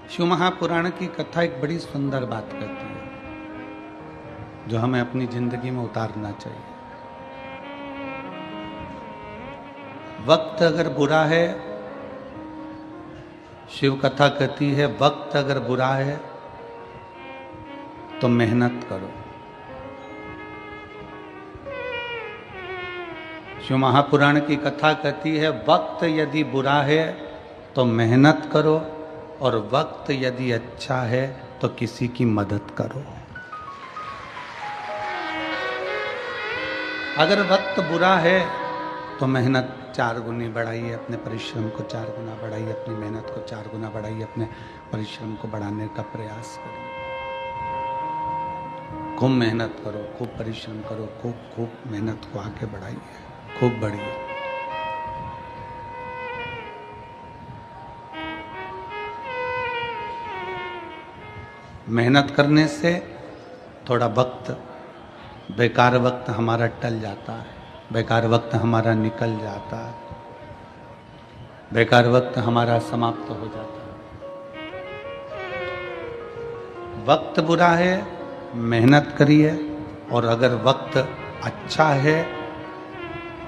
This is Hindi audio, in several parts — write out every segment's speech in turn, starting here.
शिव महापुराण की कथा एक बड़ी सुंदर बात कहती है जो हमें अपनी जिंदगी में उतारना चाहिए। वक्त अगर बुरा है, शिव कथा कहती है वक्त अगर बुरा है तो मेहनत करो। शिव महापुराण की कथा कहती है वक्त यदि बुरा है तो मेहनत करो और वक्त यदि अच्छा है तो किसी की मदद करो। अगर वक्त बुरा है तो मेहनत 4 गुनी बढ़ाइए, अपने परिश्रम को 4 गुना बढ़ाइए, अपनी मेहनत को 4 गुना बढ़ाइए, अपने परिश्रम को बढ़ाने का प्रयास करिए। खूब मेहनत करो, खूब परिश्रम करो, खूब मेहनत को आगे बढ़ाइए, खूब बढ़िए। मेहनत करने से थोड़ा वक्त, बेकार वक्त हमारा टल जाता है, बेकार वक्त हमारा निकल जाता है, बेकार वक्त हमारा समाप्त हो जाता है। वक्त बुरा है, मेहनत करिए, और अगर वक्त अच्छा है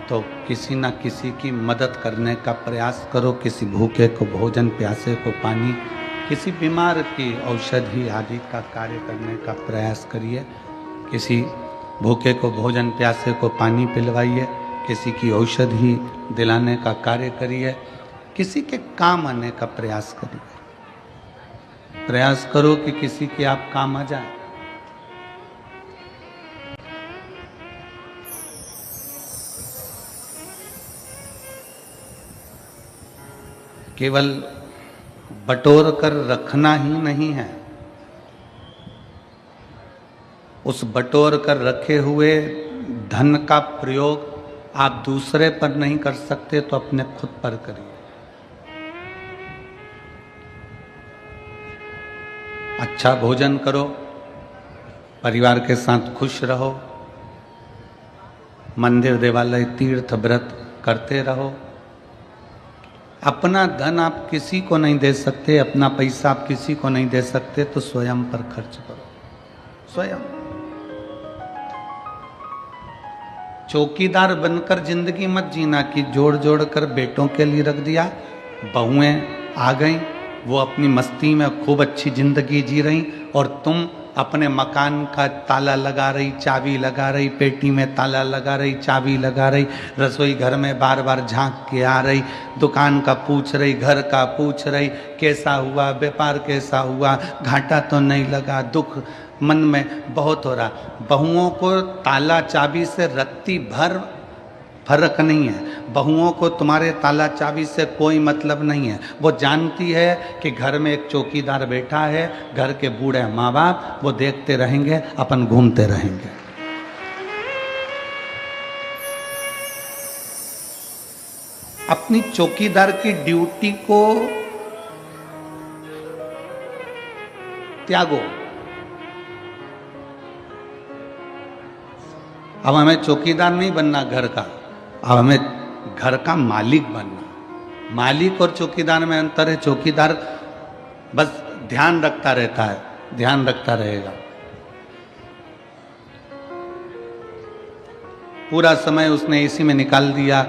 तो किसी ना किसी की मदद करने का प्रयास करो। किसी भूखे को भोजन, प्यासे को पानी, किसी बीमार की औषधि आदि का कार्य करने का प्रयास करिए। किसी भूखे को भोजन, प्यासे को पानी पिलवाइए, किसी की औषधि दिलाने का कार्य करिए, किसी के काम आने का प्रयास करिए। प्रयास करो कि किसी के आप काम आ जाए। केवल बटोर कर रखना ही नहीं है, उस बटोर कर रखे हुए धन का प्रयोग आप दूसरे पर नहीं कर सकते तो अपने खुद पर करिए। अच्छा भोजन करो, परिवार के साथ खुश रहो, मंदिर देवालय तीर्थ व्रत करते रहो। अपना धन आप किसी को नहीं दे सकते, अपना पैसा आप किसी को नहीं दे सकते, तो स्वयं पर खर्च करो। स्वयं चौकीदार बनकर जिंदगी मत जीना कि जोड़ जोड़ कर बेटों के लिए रख दिया, बहुएं आ गई, वो अपनी मस्ती में खूब अच्छी जिंदगी जी रही और तुम अपने मकान का ताला लगा रही, चाबी लगा रही, पेटी में ताला लगा रही, चाबी लगा रही, रसोई घर में बार बार झांक के आ रही, दुकान का पूछ रही, घर का पूछ रही, कैसा हुआ, व्यापार कैसा हुआ, घाटा तो नहीं लगा, दुख मन में बहुत हो रहा। बहुओं को ताला चाबी से रत्ती भर फर्क नहीं है। बहुओं को तुम्हारे ताला चाबी से कोई मतलब नहीं है। वो जानती है कि घर में एक चौकीदार बैठा है, घर के बूढ़े माँ बाप वो देखते रहेंगे, अपन घूमते रहेंगे। अपनी चौकीदार की ड्यूटी को त्यागो। अब हमें चौकीदार नहीं बनना घर का, अब हमें घर का मालिक बनना। मालिक और चौकीदार में अंतर है। चौकीदार बस ध्यान रखता रहता है, ध्यान रखता रहेगा, पूरा समय उसने इसी में निकाल दिया,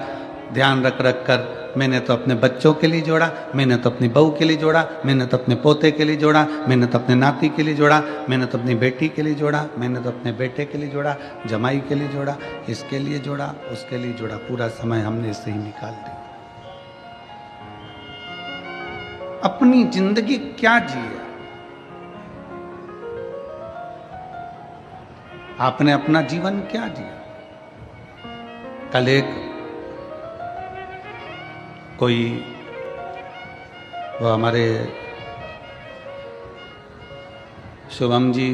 ध्यान रख रख कर। मैंने तो अपने बच्चों के लिए जोड़ा, मैंने तो अपनी बहू के लिए जोड़ा, मैंने तो अपने पोते के लिए जोड़ा, मैंने तो अपने नाती के लिए जोड़ा, मैंने तो अपनी बेटी के लिए जोड़ा, मैंने तो अपने बेटे के लिए जोड़ा, जमाई के लिए जोड़ा, इसके लिए जोड़ा, उसके लिए जोड़ा। पूरा समय हमने इससे ही निकाल दिया। अपनी जिंदगी क्या जिए? आपने अपना जीवन क्या जिया? कल एक कोई, वो हमारे शुभम जी,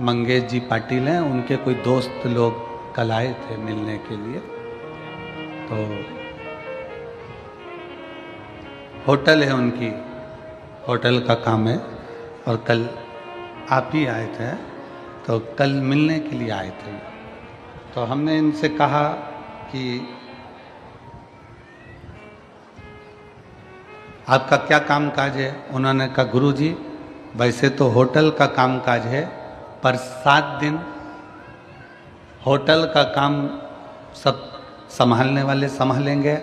मंगेश जी पाटिल हैं, उनके कोई दोस्त लोग कल आए थे मिलने के लिए। तो होटल है उनकी, होटल का काम है, और कल आप ही आए थे, तो कल मिलने के लिए आए थे। तो हमने इनसे कहा कि आपका क्या काम काज है? उन्होंने कहा गुरुजी वैसे तो होटल का काम काज है, पर 7 दिन होटल का काम सब संभालने वाले संभालेंगे।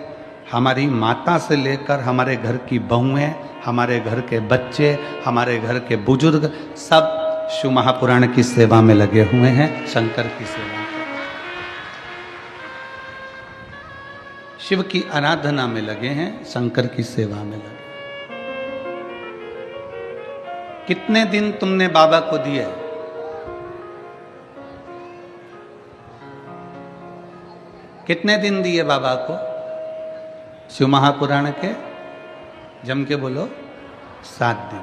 हमारी माता से लेकर हमारे घर की बहुएं, हमारे घर के बच्चे, हमारे घर के बुजुर्ग सब शिव महापुराण की सेवा में लगे हुए हैं, शंकर की सेवा में, शिव की आराधना में लगे हैं, शंकर की सेवा में लगे। कितने दिन तुमने बाबा को दिए? कितने दिन दिए बाबा को शिव महापुराण के? जम के बोलो, 7 दिन।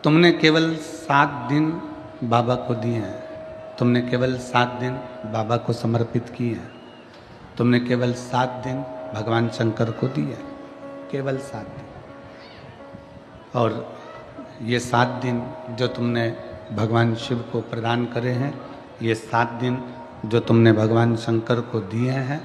तुमने केवल 7 दिन बाबा को दिए हैं। तुमने केवल 7 दिन बाबा को समर्पित किए हैं। तुमने केवल 7 दिन भगवान शंकर को दिए, केवल 7 दिन। और ये 7 दिन जो तुमने भगवान शिव को प्रदान करे हैं, ये 7 दिन जो तुमने भगवान शंकर को दिए हैं,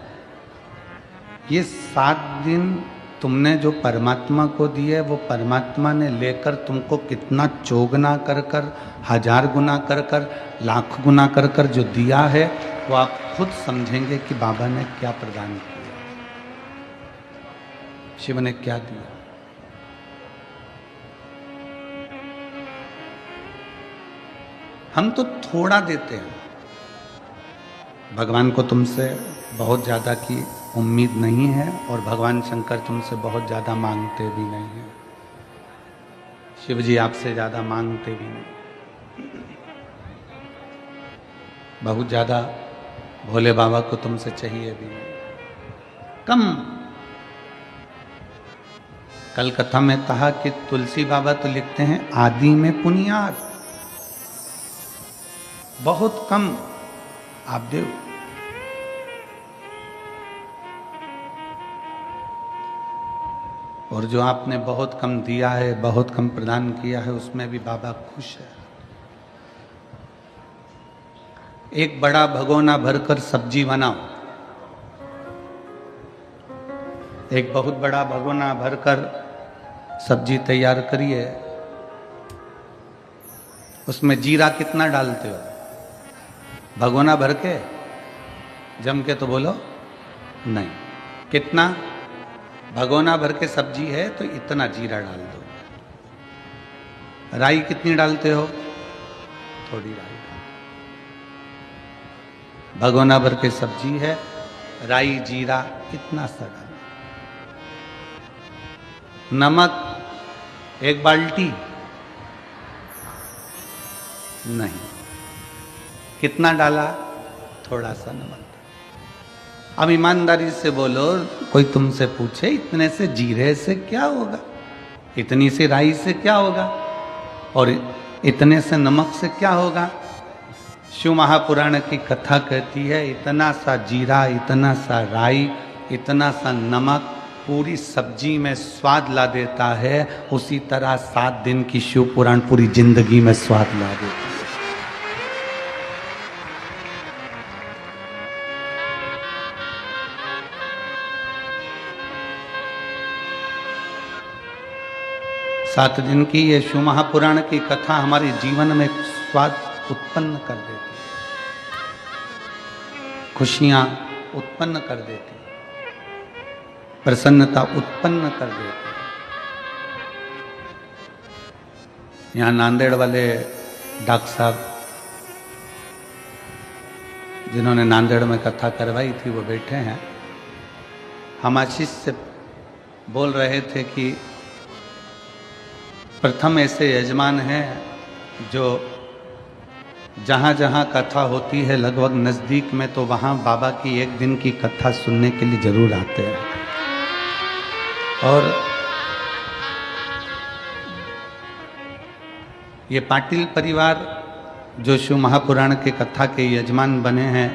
ये 7 दिन तुमने जो परमात्मा को दिए, वो परमात्मा ने लेकर तुमको कितना चौगुना कर कर, 1000 गुना कर कर, लाख गुना कर कर जो दिया है, वो आप खुद समझेंगे कि बाबा ने क्या प्रदान किया, शिव ने क्या दिया। हम तो थोड़ा देते हैं। भगवान को तुमसे बहुत ज़्यादा की उम्मीद नहीं है और भगवान शंकर तुमसे बहुत ज़्यादा मांगते भी नहीं हैं। शिव जी आपसे ज़्यादा मांगते भी नहीं। बहुत ज़्यादा भोले बाबा को तुमसे चाहिए भी नहीं, कम। कल कथा में कहा कि तुलसी बाबा तो लिखते हैं आदि में पुनियाद, बहुत कम आप देव। और जो आपने बहुत कम दिया है, बहुत कम प्रदान किया है, उसमें भी बाबा खुश है। एक बड़ा भगोना भरकर सब्जी बनाओ, एक बहुत बड़ा भगोना भरकर सब्जी तैयार करिए। उसमें जीरा कितना डालते हो? भगोना भर के जम के तो बोलो नहीं। कितना? भगोना भर के सब्जी है तो इतना जीरा डाल दो। राई कितनी डालते हो? थोड़ी राई। भगोना भर के सब्जी है, राई जीरा कितना सा डाल। नमक 1 बाल्टी नहीं। कितना डाला? थोड़ा सा नमक। अब ईमानदारी से बोलो, कोई तुमसे पूछे इतने से जीरे से क्या होगा, इतनी सी राई से क्या होगा, और इतने से नमक से क्या होगा? शिव महापुराण की कथा कहती है इतना सा जीरा, इतना सा राई, इतना सा नमक पूरी सब्जी में स्वाद ला देता है। उसी तरह 7 दिन की शिव पुराण पूरी जिंदगी में स्वाद ला देता है। सात दिन की ये शिव महापुराण की कथा हमारे जीवन में स्वाद उत्पन्न कर देती है, खुशियां उत्पन्न कर देती है, प्रसन्नता उत्पन्न कर देती है। यहाँ नांदेड़ वाले डॉक्टर साहब जिन्होंने नांदेड़ में कथा करवाई थी, वो बैठे हैं। हम आशीष से बोल रहे थे कि प्रथम ऐसे यजमान हैं जो जहाँ जहाँ कथा होती है लगभग नज़दीक में, तो वहाँ बाबा की 1 दिन की कथा सुनने के लिए जरूर आते हैं। और ये पाटिल परिवार जो शिव महापुराण के कथा के यजमान बने हैं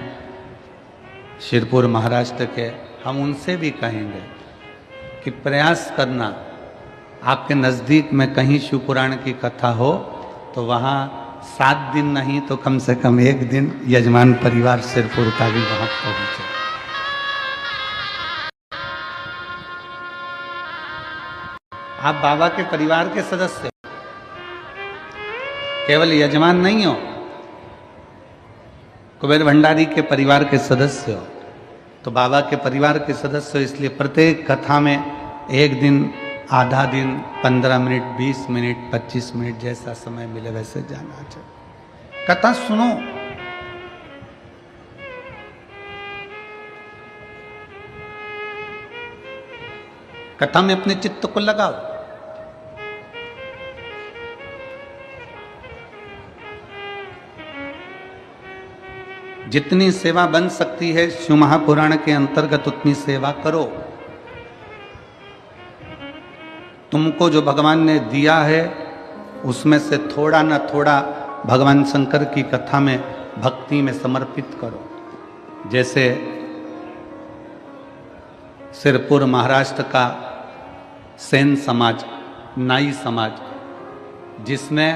शिरपुर महाराष्ट्र के, हम उनसे भी कहेंगे कि प्रयास करना, आपके नज़दीक में कहीं शिव पुराण की कथा हो तो वहाँ 7 दिन नहीं तो कम से कम 1 दिन यजमान परिवार सिरपुर का भी वहाँ पहुँचे। आप बाबा के परिवार के सदस्य हो, केवल यजमान नहीं हो, कुबेर भंडारी के परिवार के सदस्य हो। तो बाबा के परिवार के सदस्य हो, इसलिए प्रत्येक कथा में एक दिन, आधा दिन, 15 मिनट, 20 मिनट, 25 मिनट, जैसा समय मिले वैसे जाना चाहिए। कथा सुनो, कथा में अपने चित्त को लगाओ। जितनी सेवा बन सकती है शिव महापुराण के अंतर्गत उतनी सेवा करो। तुमको जो भगवान ने दिया है उसमें से थोड़ा ना थोड़ा भगवान शंकर की कथा में, भक्ति में समर्पित करो। जैसे सिरपुर महाराष्ट्र का सेन समाज, नाई समाज, जिसने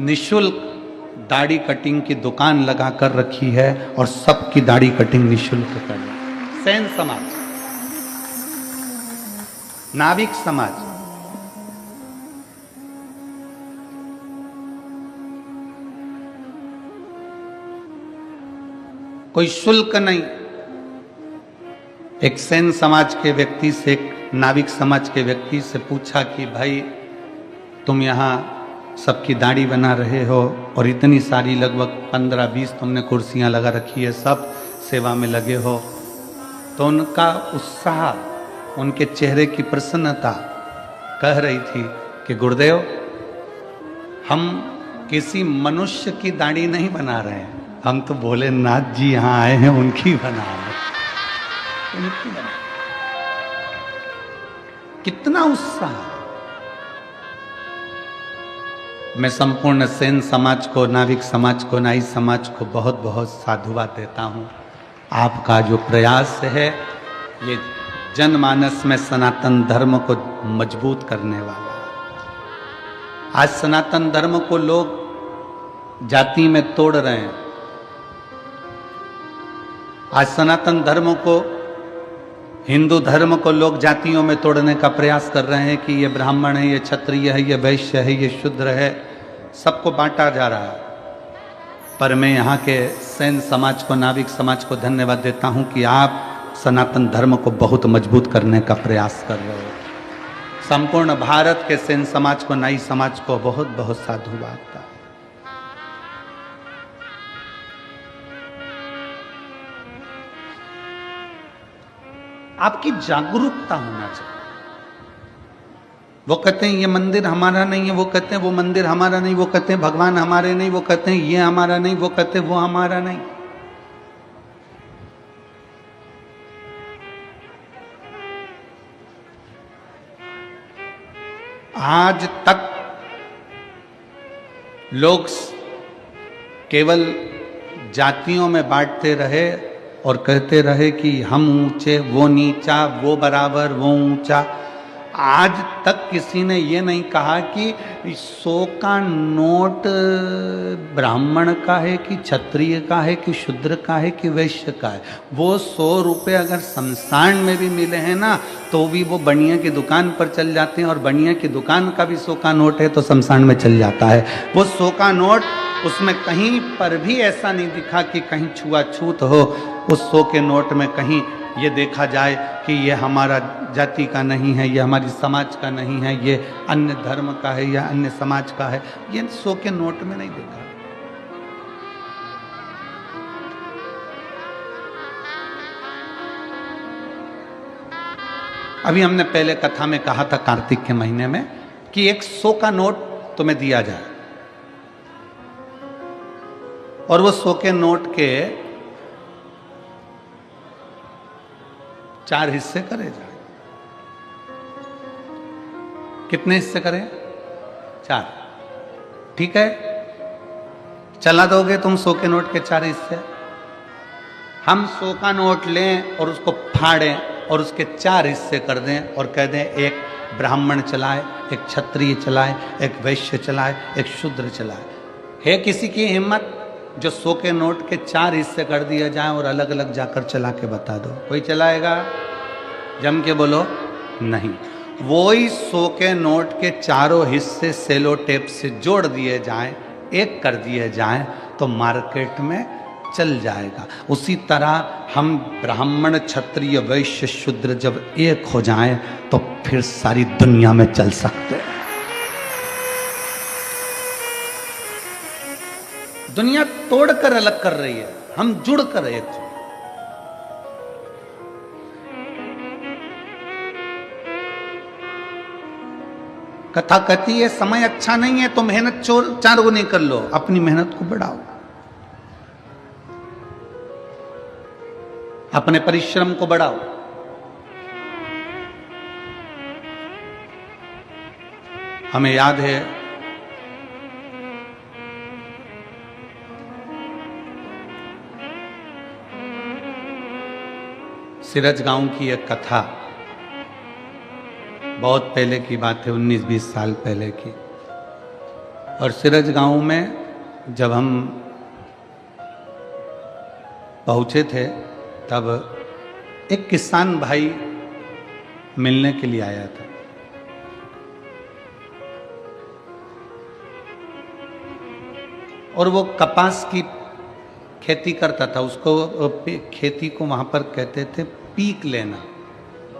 निशुल्क दाढ़ी कटिंग की दुकान लगा कर रखी है और सबकी दाढ़ी कटिंग निशुल्क कर रही है। सेन समाज, नाविक समाज, कोई शुल्क नहीं। एक सेन समाज के व्यक्ति से, एक नाविक समाज के व्यक्ति से पूछा कि भाई तुम यहाँ सबकी दाढ़ी बना रहे हो और इतनी सारी, लगभग 15-20 तुमने कुर्सियाँ लगा रखी है, सब सेवा में लगे हो। तो उनका उत्साह, उनके चेहरे की प्रसन्नता कह रही थी कि गुरुदेव, हम किसी मनुष्य की दाढ़ी नहीं बना रहे हैं, हम तो भोलेनाथ जी यहाँ आए हैं उनकी बना रहे हैं, उनकी बना। कितना उत्साह! मैं संपूर्ण सेन समाज को, नाविक समाज को, नाई समाज को बहुत बहुत साधुवाद देता हूँ। आपका जो प्रयास है ये जनमानस में सनातन धर्म को मजबूत करने वाला है। आज सनातन धर्म को लोग जाति में तोड़ रहे हैं। आज सनातन धर्म को, हिंदू धर्म को लोग जातियों में तोड़ने का प्रयास कर रहे हैं कि ये ब्राह्मण है, ये क्षत्रिय है, ये वैश्य है, ये शूद्र है, सबको बांटा जा रहा है। पर मैं यहाँ के सेन समाज को, नाविक समाज को धन्यवाद देता हूँ कि आप सनातन धर्म को बहुत मजबूत करने का प्रयास कर रहे हो। संपूर्ण भारत के सेन समाज को, नाई समाज को बहुत बहुत साधुवाद। आपकी जागरूकता होना चाहिए। वो कहते हैं ये मंदिर हमारा नहीं है, वो कहते हैं वो मंदिर हमारा नहीं, वो कहते हैं भगवान हमारे नहीं, वो कहते हैं ये हमारा नहीं, वो कहते हैं वो हमारा नहीं। आज तक लोग केवल जातियों में बांटते रहे और कहते रहे कि हम ऊंचे, वो नीचा, वो बराबर, वो ऊंचा। आज तक किसी ने ये नहीं कहा कि 100 का नोट ब्राह्मण का है कि क्षत्रिय का है कि शूद्र का है कि वैश्य का है। वो 100 रुपये अगर शमशान में भी मिले हैं ना, तो भी वो बनिया की दुकान पर चल जाते हैं, और बनिया की दुकान का भी 100 का नोट है तो शमशान में चल जाता है। वो 100 का नोट, उसमें कहीं पर भी ऐसा नहीं दिखा कि कहीं छुआछूत हो। उस 100 के नोट में कहीं ये देखा जाए कि ये हमारा जाति का नहीं है, ये हमारी समाज का नहीं है, ये अन्य धर्म का है या अन्य समाज का है, ये 100 के नोट में नहीं देखा। अभी हमने पहले कथा में कहा था कार्तिक के महीने में कि एक 100 का नोट तुम्हें दिया जाए और वो 100 के नोट के 4 हिस्से करे जाए। कितने हिस्से करें? 4। ठीक है, चला दोगे तुम 100 के नोट के 4 हिस्से? हम 100 का नोट लें और उसको फाड़ें और उसके 4 हिस्से कर दें और कह दें एक ब्राह्मण चलाए, एक क्षत्रिय चलाए, एक वैश्य चलाए, एक शूद्र चलाए। है किसी की हिम्मत जो 100 के नोट के 4 हिस्से कर दिया जाए और अलग अलग जाकर चला के बता दो? कोई चलाएगा? जम के बोलो नहीं। वही 100 के नोट के चारों हिस्से सेलो टेप से जोड़ दिए जाएं, एक कर दिए जाएं, तो मार्केट में चल जाएगा। उसी तरह हम ब्राह्मण क्षत्रिय वैश्य शूद्र जब एक हो जाएं तो फिर सारी दुनिया में चल सकते हैं। दुनिया तोड़कर अलग कर रही है, हम जुड़कर एक हो। कथा कहती है समय अच्छा नहीं है तो मेहनत 4 गुनी कर लो, अपनी मेहनत को बढ़ाओ, अपने परिश्रम को बढ़ाओ। हमें याद है सिरज गांव की एक कथा, बहुत पहले की बात है, 19-20 साल पहले की। और सिरज गांव में जब हम पहुंचे थे तब एक किसान भाई मिलने के लिए आया था। और वो कपास की खेती करता था, उसको खेती को वहां पर कहते थे पीक लेना।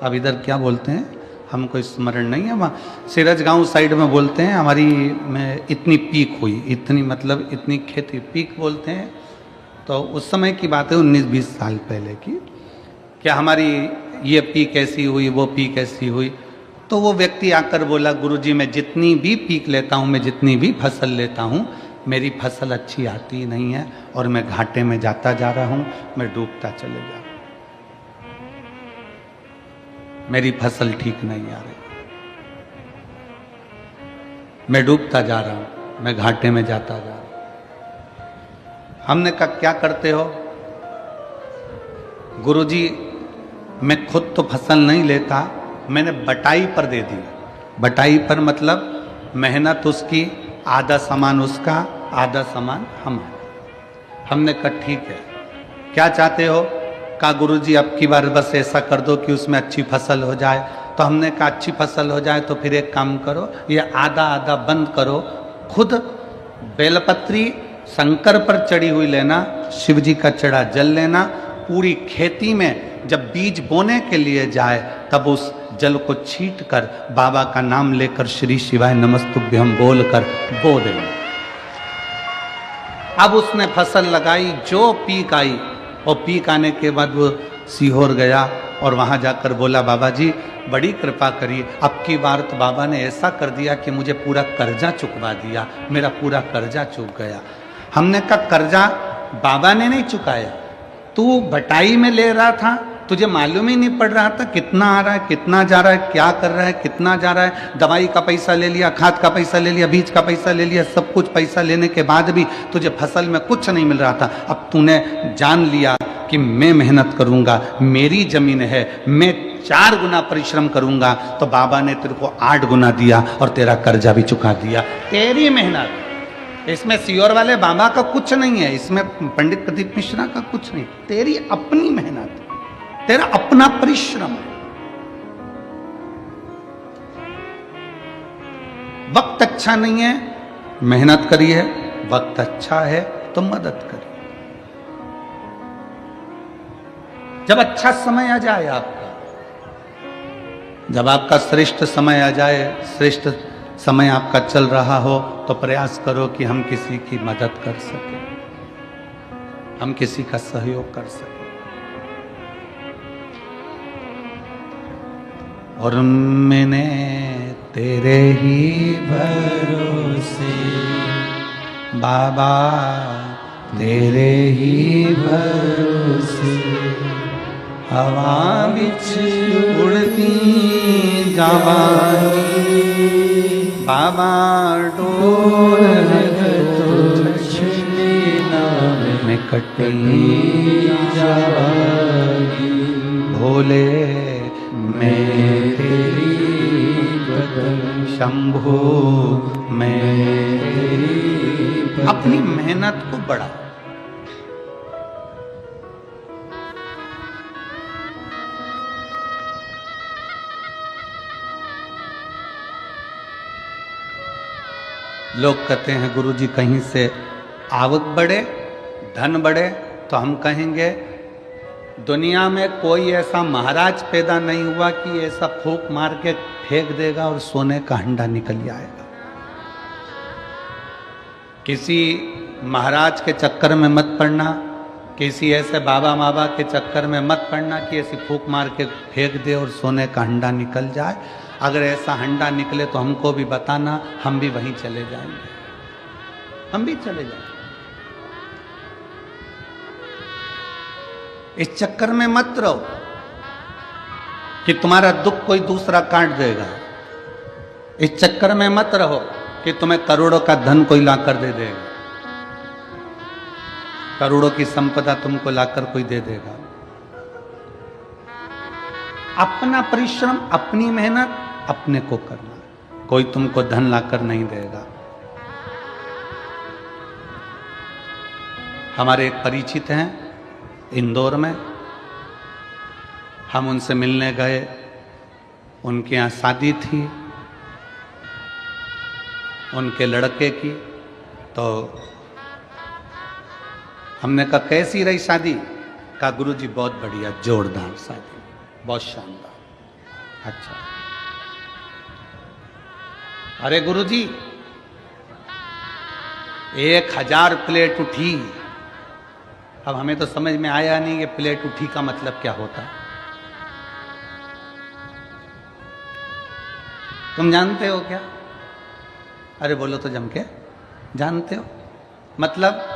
अब इधर क्या बोलते हैं हमको स्मरण नहीं है, वहाँ सिरज गांव साइड में बोलते हैं हमारी में इतनी पीक हुई, इतनी मतलब इतनी खेती पीक बोलते हैं। तो उस समय की बात है 19-20 साल पहले की, क्या हमारी ये पीक ऐसी हुई, वो पीक ऐसी हुई। तो वो व्यक्ति आकर बोला, गुरुजी मैं जितनी भी पीक लेता हूँ, मैं जितनी भी फसल लेता हूँ, मेरी फसल अच्छी आती नहीं है और मैं घाटे में जाता जा रहा हूँ, मैं डूबता चले जा रहा हूँ, मेरी फसल ठीक नहीं आ रही, मैं डूबता जा रहा हूं, मैं घाटे में जाता जा रहा हूं। हमने कहा क्या करते हो? गुरुजी मैं खुद तो फसल नहीं लेता, मैंने बटाई पर दे दी। बटाई पर मतलब मेहनत उसकी, आधा सामान उसका, आधा सामान हमारा। हमने कहा ठीक है, क्या चाहते हो? कहा गुरुजी अब की बार बस ऐसा कर दो कि उसमें अच्छी फसल हो जाए। तो हमने कहा अच्छी फसल हो जाए तो फिर एक काम करो, ये आधा आधा बंद करो, खुद बेलपत्री शंकर पर चढ़ी हुई लेना, शिव जी का चढ़ा जल लेना, पूरी खेती में जब बीज बोने के लिए जाए तब उस जल को छीट कर बाबा का नाम लेकर श्री शिवाय नमस्तुभ्यम बोलकर बो देना। अब उसने फसल लगाई, जो पीक आई, और पीक आने के बाद वो सीहोर गया और वहां जाकर बोला बाबा जी बड़ी कृपा करी, अब की बार तो बाबा ने ऐसा कर दिया कि मुझे पूरा कर्जा चुकवा दिया, मेरा पूरा कर्जा चुक गया। हमने कहा कर्जा बाबा ने नहीं चुकाया, तू बटाई में ले रहा था, तुझे मालूम ही नहीं पड़ रहा था कितना आ रहा है, कितना जा रहा है, क्या कर रहा है, कितना जा रहा है। दवाई का पैसा ले लिया, खाद का पैसा ले लिया, बीज का पैसा ले लिया, सब कुछ पैसा लेने के बाद भी तुझे फसल में कुछ नहीं मिल रहा था। अब तूने जान लिया कि मैं मेहनत करूंगा, मेरी जमीन है, मैं 4 गुना परिश्रम करूंगा, तो बाबा ने तेरे को 8 गुना दिया और तेरा कर्जा भी चुका दिया। तेरी मेहनत, इसमें सीहोर वाले बाबा का कुछ नहीं है, इसमें पंडित प्रदीप मिश्रा का कुछ नहीं, तेरी अपनी मेहनत, तेरा अपना परिश्रम है। वक्त अच्छा नहीं है, मेहनत करिए, वक्त अच्छा है तो मदद करिए। जब अच्छा समय आ जाए आपका, जब आपका श्रेष्ठ समय आ जाए, श्रेष्ठ समय आपका चल रहा हो, तो प्रयास करो कि हम किसी की मदद कर सकें, हम किसी का सहयोग कर सकें। और मैंने तेरे ही भरोसे बाबा, तेरे ही भरोसे हवा बिच उड़ती जावानी, बाबा डोर में कटी जावानी, भोले मैं तेरी शंभो, मैं अपनी मेहनत को बढ़ा। लोग कहते हैं गुरुजी कहीं से आवक बढ़े, धन बढ़े, तो हम कहेंगे दुनिया में कोई ऐसा महाराज पैदा नहीं हुआ कि ऐसा फूंक मार के फेंक देगा और सोने का हंडा निकल आएगा। किसी महाराज के चक्कर में मत पड़ना, किसी ऐसे बाबा माबा के चक्कर में मत पड़ना कि ऐसी फूंक मार के फेंक दे और सोने का हंडा निकल जाए। अगर ऐसा हंडा निकले तो हमको भी बताना, हम भी वहीं चले जाएंगे, हम भी चले जाएंगे। इस चक्कर में मत रहो कि तुम्हारा दुख कोई दूसरा काट देगा। इस चक्कर में मत रहो कि तुम्हें करोड़ों का धन कोई लाकर दे देगा, करोड़ों की संपदा तुमको लाकर कोई दे देगा। अपना परिश्रम, अपनी मेहनत अपने को करना, कोई तुमको धन लाकर नहीं देगा। हमारे एक परिचित हैं इंदौर में, हम उनसे मिलने गए, उनके यहाँ शादी थी उनके लड़के की। तो हमने कहा कैसी रही शादी? कहा गुरुजी बहुत बढ़िया, जोरदार शादी, बहुत शानदार। अच्छा, अरे गुरुजी 1000 प्लेट उठी। अब हमें तो समझ में आया नहीं कि प्लेट उठी का मतलब क्या होता है। तुम जानते हो क्या? अरे बोलो तो जम के, जानते हो? मतलब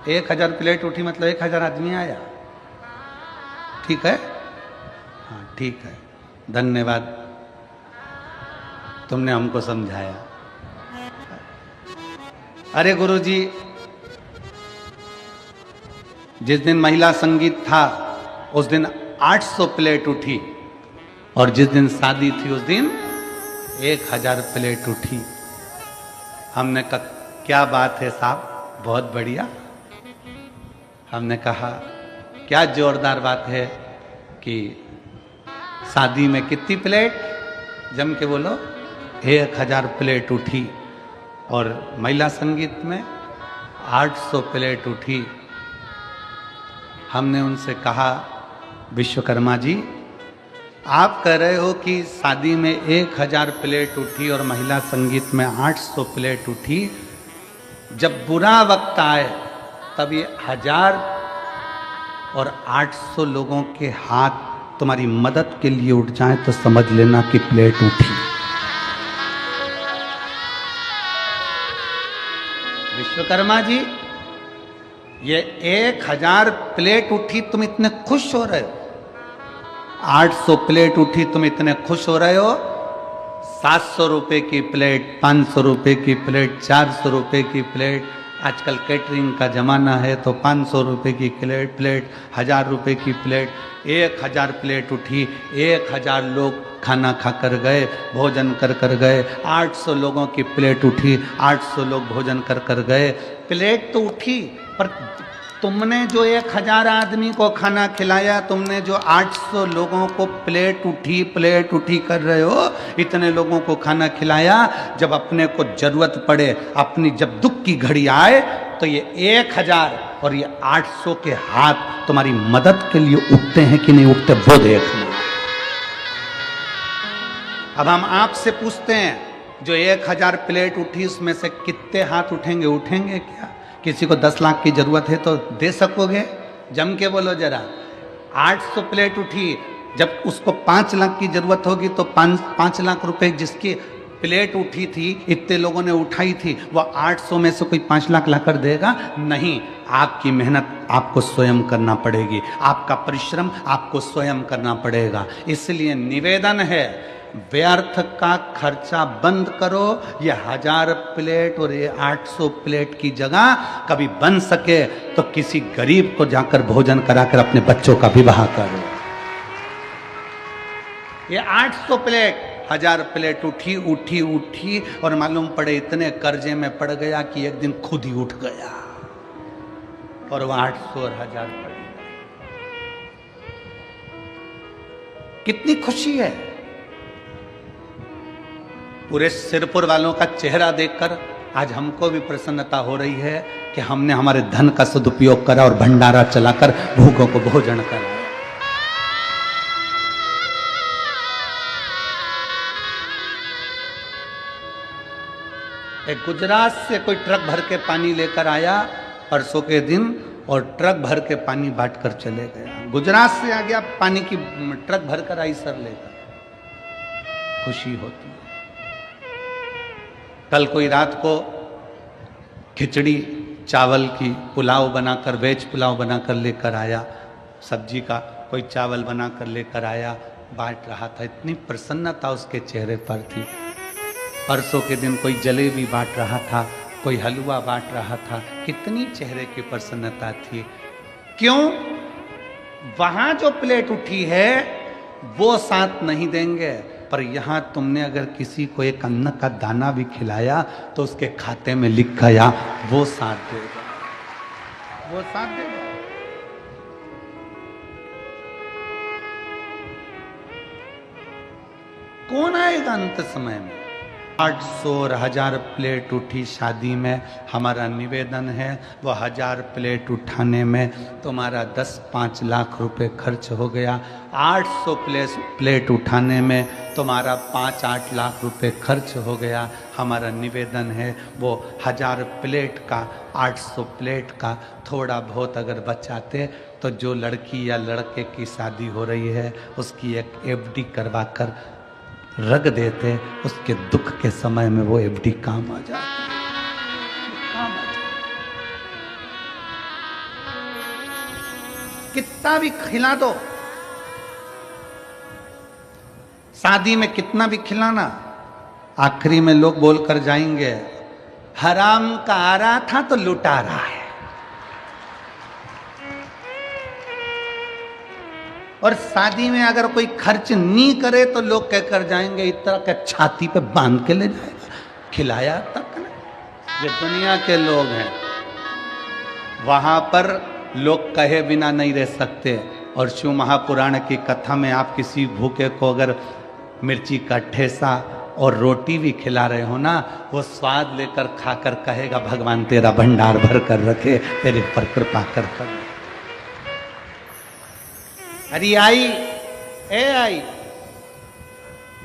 1000 प्लेट उठी मतलब 1000 आदमी आया। ठीक है, हाँ ठीक है, धन्यवाद, तुमने हमको समझाया। अरे गुरुजी जिस दिन महिला संगीत था उस दिन 800 प्लेट उठी, और जिस दिन शादी थी उस दिन 1000 प्लेट उठी। हमने कहा क्या बात है साहब, बहुत बढ़िया। हमने कहा क्या जोरदार बात है कि शादी में कितनी प्लेट? जम के बोलो, 1000 प्लेट उठी, और महिला संगीत में 800 प्लेट उठी। हमने उनसे कहा विश्वकर्मा जी, आप कह रहे हो कि शादी में 1000 प्लेट उठी और महिला संगीत में 800 प्लेट उठी, जब बुरा वक्त आए तब ये 1000 और 800 लोगों के हाथ तुम्हारी मदद के लिए उठ जाए तो समझ लेना कि प्लेट उठी। विश्वकर्मा जी ये 1000 प्लेट उठी, तुम इतने खुश हो रहे हो, 800 प्लेट उठी तुम इतने खुश हो रहे हो, 700 रुपए की प्लेट, 500 रुपए की प्लेट, 400 रुपए की प्लेट, आजकल कैटरिंग का जमाना है तो 500 रुपए की प्लेट, 1000 रुपए की प्लेट, 1000 प्लेट उठी, 1000 लोग खाना खाकर गए, भोजन कर गए। 800 लोगों की प्लेट उठी, 800 लोग भोजन कर गए। प्लेट तो उठी, पर तुमने जो 1000 आदमी को खाना खिलाया, तुमने जो 800 लोगों को प्लेट उठी कर रहे हो, इतने लोगों को खाना खिलाया, जब अपने को जरूरत पड़े, अपनी जब दुख की घड़ी आए, तो ये 1000 और ये 800 के हाथ तुम्हारी मदद के लिए उठते हैं कि नहीं उठते, वो देखना। अब हम आपसे पूछते हैं, जो 1000 प्लेट उठी उसमें से कितने हाथ उठेंगे क्या? किसी को 10 लाख की जरूरत है तो दे सकोगे? जम के बोलो जरा। 800 प्लेट उठी, जब उसको 5 लाख की जरूरत होगी तो 5 लाख रुपए जिसकी प्लेट उठी थी, इतने लोगों ने उठाई थी, वह 800 में से कोई 5 लाख लाकर देगा? नहीं, आपकी मेहनत आपको स्वयं करना पड़ेगी, आपका परिश्रम आपको स्वयं करना पड़ेगा। इसलिए निवेदन है, व्यर्थ का खर्चा बंद करो। ये 1000 प्लेट और ये 800 प्लेट की जगह कभी बन सके तो किसी गरीब को जाकर भोजन कराकर अपने बच्चों का विवाह करो। ये 800 प्लेट 1000 प्लेट उठी और मालूम पड़े इतने कर्जे में पड़ गया कि एक दिन खुद ही उठ गया, और वह 800 और 1000 पड़ गए। कितनी खुशी है, पूरे सिरपुर वालों का चेहरा देखकर आज हमको भी प्रसन्नता हो रही है कि हमने हमारे धन का सदुपयोग करा और भंडारा चलाकर भूखों को भोजन कराया। एक गुजरात से कोई ट्रक भर के पानी लेकर आया परसों के दिन और ट्रक भर के पानी बांट कर चले गया। गुजरात से आ गया पानी की ट्रक भर कर आई सर लेकर, खुशी होती है। कल कोई रात को खिचड़ी चावल की पुलाव बनाकर, वेज पुलाव बनाकर लेकर आया, सब्जी का कोई चावल बनाकर लेकर आया, बांट रहा था। इतनी प्रसन्नता उसके चेहरे पर थी। परसों के दिन कोई जलेबी बांट रहा था, कोई हलवा बांट रहा था, कितनी चेहरे की प्रसन्नता थी। क्यों? वहां जो प्लेट उठी है वो साथ नहीं देंगे, पर यहां तुमने अगर किसी को एक अन्न का दाना भी खिलाया तो उसके खाते में लिख गया, वो साथ देगा, वो साथ देगा। कौन आएगा अंत समय में? 800 और 1000 प्लेट उठी शादी में, हमारा निवेदन है वो 1000 प्लेट उठाने में तुम्हारा 10-5 लाख रुपए खर्च हो गया। 800 प्लेट उठाने में तुम्हारा 5-8 लाख रुपए खर्च हो गया। हमारा निवेदन है वो 1000 प्लेट का, 800 प्लेट का थोड़ा बहुत अगर बचाते तो जो लड़की या लड़के की शादी हो रही है उसकी एक एफडी करवा कर रख देते, उसके दुख के समय में वो एफडी काम आ जाती, काम आ जाती। कितना भी खिला दो, शादी में कितना भी खिलाना, आखिरी में लोग बोलकर जाएंगे हराम का आ रहा था तो लुटा रहा है। और शादी में अगर कोई खर्च नहीं करे तो लोग कहकर जाएंगे इतना के छाती पे बांध के ले जाएगा, खिलाया तक नहीं। ये दुनिया के लोग हैं, वहां पर लोग कहे बिना नहीं रह सकते। और शिव महापुराण की कथा में आप किसी भूखे को अगर मिर्ची का ठेसा और रोटी भी खिला रहे हो ना, वो स्वाद लेकर खाकर कहेगा भगवान तेरा भंडार भर कर रखे, तेरे पर कृपा कर। अरे आई, ए आई,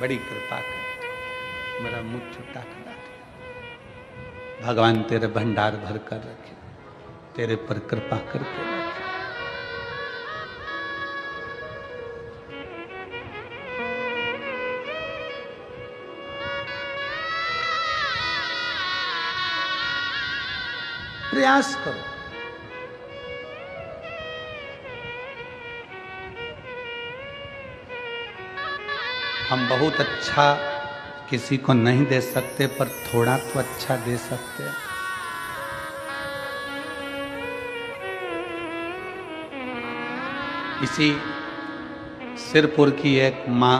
बड़ी कृपा कर, मेरा मुंह छुट्टा करा दे, भगवान तेरे भंडार भर कर रखे, तेरे पर कृपा करके रखे। प्रयास करो। हम बहुत अच्छा किसी को नहीं दे सकते, पर थोड़ा तो अच्छा दे सकते हैं। इसी सिरपुर की एक माँ,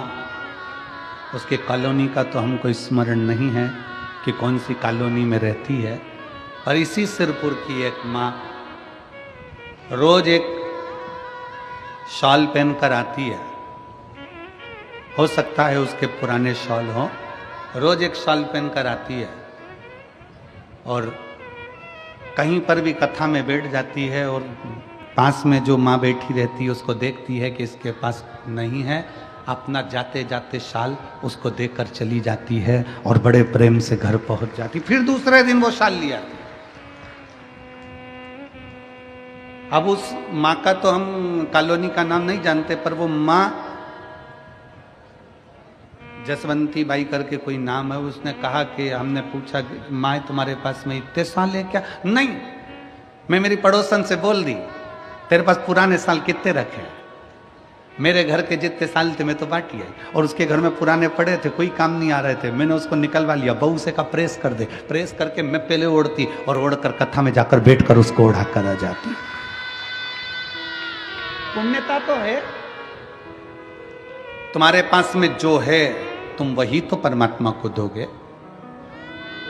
उसके कॉलोनी का तो हमको स्मरण नहीं है कि कौन सी कॉलोनी में रहती है, और इसी सिरपुर की एक माँ रोज एक शॉल पहनकर आती है। हो सकता है उसके पुराने शॉल हो, रोज एक शॉल पहनकर आती है और कहीं पर भी कथा में बैठ जाती है और पास में जो माँ बैठी रहती है उसको देखती है कि इसके पास नहीं है, अपना जाते जाते शाल उसको देकर चली जाती है और बड़े प्रेम से घर पहुंच जाती। फिर दूसरे दिन वो शाल ले आती। अब उस माँ का तो हम कॉलोनी का नाम नहीं जानते, पर वो माँ जसवंती बाई करके कोई नाम है, उसने कहा कि हमने पूछा कि माँ तुम्हारे पास में इतने साल है क्या? नहीं, मैं मेरी पड़ोसन से बोल दी तेरे पास पुराने साल कितने रखे? मेरे घर के जितने साल थे मैं तो बांटी है, और उसके घर में पुराने पड़े थे, कोई काम नहीं आ रहे थे, मैंने उसको निकलवा लिया। बहू से कहा प्रेस कर दे, प्रेस करके मैं पहले ओढ़ती और ओढ़कर कथा में जाकर बैठकर उसको ओढ़ा कर आ जाती। पुण्यता तो है, तुम्हारे पास में जो है तुम वही तो परमात्मा को दोगे।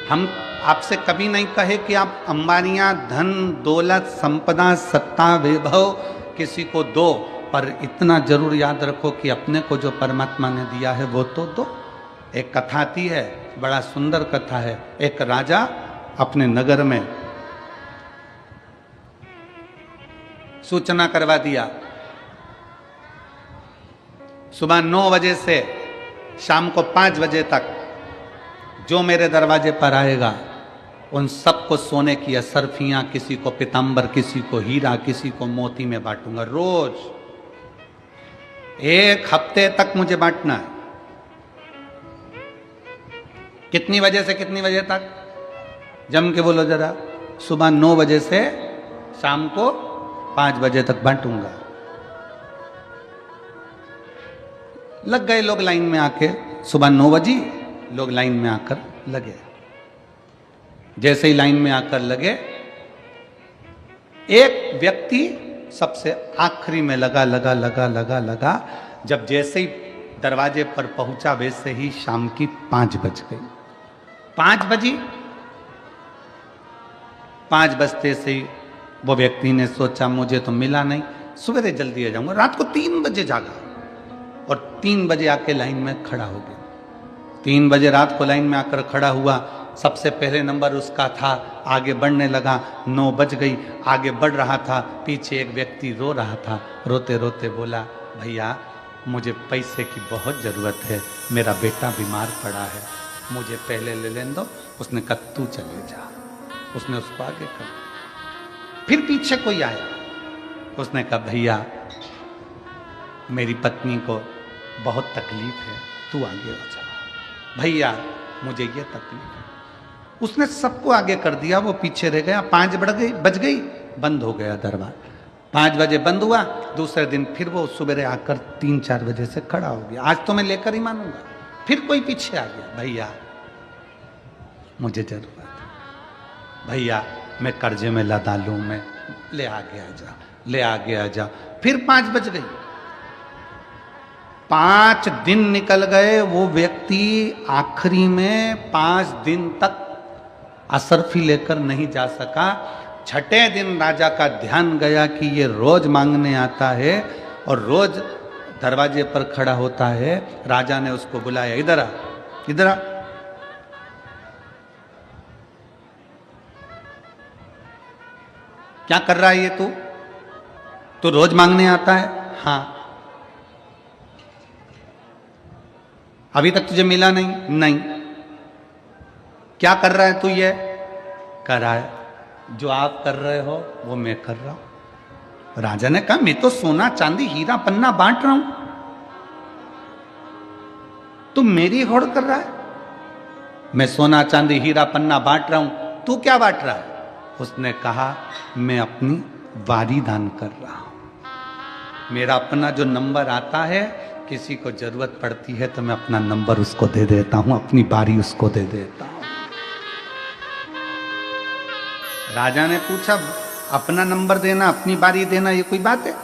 हम आपसे कभी नहीं कहे कि आप अंबानियां, धन दौलत, संपदा, सत्ता, वैभव किसी को दो, पर इतना जरूर याद रखो कि अपने को जो परमात्मा ने दिया है वो तो दो। एक कथा आती है, बड़ा सुंदर कथा है। एक राजा अपने नगर में सूचना करवा दिया, सुबह 9 बजे से शाम को 5 बजे तक जो मेरे दरवाजे पर आएगा उन सबको सोने की असरफियां, किसी को पीतांबर, किसी को हीरा, किसी को मोती में बांटूंगा। रोज 1 हफ्ते तक मुझे बांटना है। कितनी बजे से कितनी बजे तक? जम के बोलो जरा। सुबह 9 बजे से शाम को 5 बजे तक बांटूंगा। लग गए लोग लाइन में आके। सुबह 9 बजी लोग लाइन में आकर लगे। जैसे ही लाइन में आकर लगे, एक व्यक्ति सबसे आखिरी में लगा। जब जैसे ही दरवाजे पर पहुंचा, वैसे ही शाम की 5 बज गई। 5 बजी, 5 बजते से ही वो व्यक्ति ने सोचा मुझे तो मिला नहीं, सवेरे जल्दी आ जाऊंगा। रात को 3 बजे जागा और 3 बजे आके लाइन में खड़ा हो गया। 3 बजे रात को लाइन में आकर खड़ा हुआ। सबसे पहले नंबर उसका था, आगे बढ़ने लगा। 9 बज गई, आगे बढ़ रहा था। पीछे एक व्यक्ति रो रहा था। रोते रोते बोला, भैया मुझे पैसे की बहुत ज़रूरत है, मेरा बेटा बीमार पड़ा है, मुझे पहले ले लेने दो। उसने कहा तू चले जा। उसने उसको आगे कर। फिर पीछे कोई आया, उसने कहा भैया मेरी पत्नी को बहुत तकलीफ है, तू आगे हो जा। भैया मुझे ये तकलीफ है। उसने सबको आगे कर दिया, वो पीछे रह गया। 5 बज गई, बंद हो गया दरबार। 5 बजे बंद हुआ। दूसरे दिन फिर वो सुबह आकर 3-4 बजे से खड़ा हो गया। आज तो मैं लेकर ही मानूंगा। फिर कोई पीछे आ गया, भैया मुझे जरूरत है, भैया मैं कर्जे में लदा लूं, मैं ले आगे आ जा, ले आगे आ जा। फिर 5 बज गई। 5 दिन निकल गए। वो व्यक्ति आखिरी में 5 दिन तक असरफी लेकर नहीं जा सका। 6ठे दिन राजा का ध्यान गया कि ये रोज मांगने आता है और रोज दरवाजे पर खड़ा होता है। राजा ने उसको बुलाया, इधर आ, इधर आ। क्या कर रहा है ये तू? तो रोज मांगने आता है? हाँ। अभी तक तुझे मिला नहीं? नहीं। क्या कर रहा है तू? ये कर रहा है जो आप कर रहे हो वो मैं कर रहा हूं। राजा ने कहा मैं तो सोना चांदी हीरा पन्ना बांट रहा हूं, तू मेरी होड़ कर रहा है। मैं सोना चांदी हीरा पन्ना बांट रहा हूं, तू क्या बांट रहा है? उसने कहा मैं अपनी वारी दान कर रहा हूं। मेरा अपना जो नंबर आता है, किसी को जरूरत पड़ती है तो मैं अपना नंबर उसको दे देता हूं, अपनी बारी उसको दे देता हूं। राजा ने पूछा अपना नंबर देना, अपनी बारी देना, ये कोई बात है?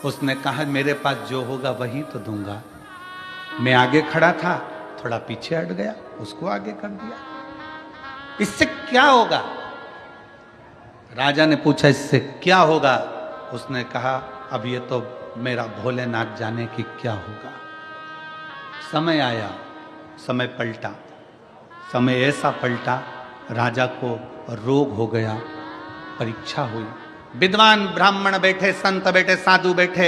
उसने कहा मेरे पास जो होगा वही तो दूंगा। मैं आगे खड़ा था, थोड़ा पीछे हट गया, उसको आगे कर दिया। इससे क्या होगा? राजा ने पूछा इससे क्या होगा? उसने कहा अब ये तो मेरा भोलेनाथ जाने की क्या होगा। समय आया, समय पलटा। समय ऐसा पलटा, राजा को रोग हो गया, परीक्षा हुई। विद्वान ब्राह्मण बैठे, संत बैठे, साधु बैठे।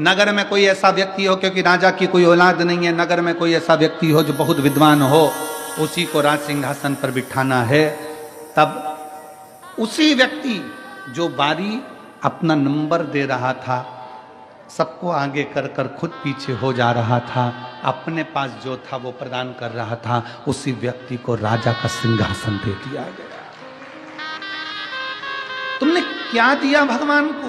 नगर में कोई ऐसा व्यक्ति हो, क्योंकि राजा की कोई औलाद नहीं है, नगर में कोई ऐसा व्यक्ति हो जो बहुत विद्वान हो, उसी को राज सिंहासन पर बिठाना है। तब उसी व्यक्ति जो बारी अपना नंबर दे रहा था, सबको आगे कर कर खुद पीछे हो जा रहा था, अपने पास जो था वो प्रदान कर रहा था, उसी व्यक्ति को राजा का सिंहासन दे दिया गया। तुमने क्या दिया भगवान को?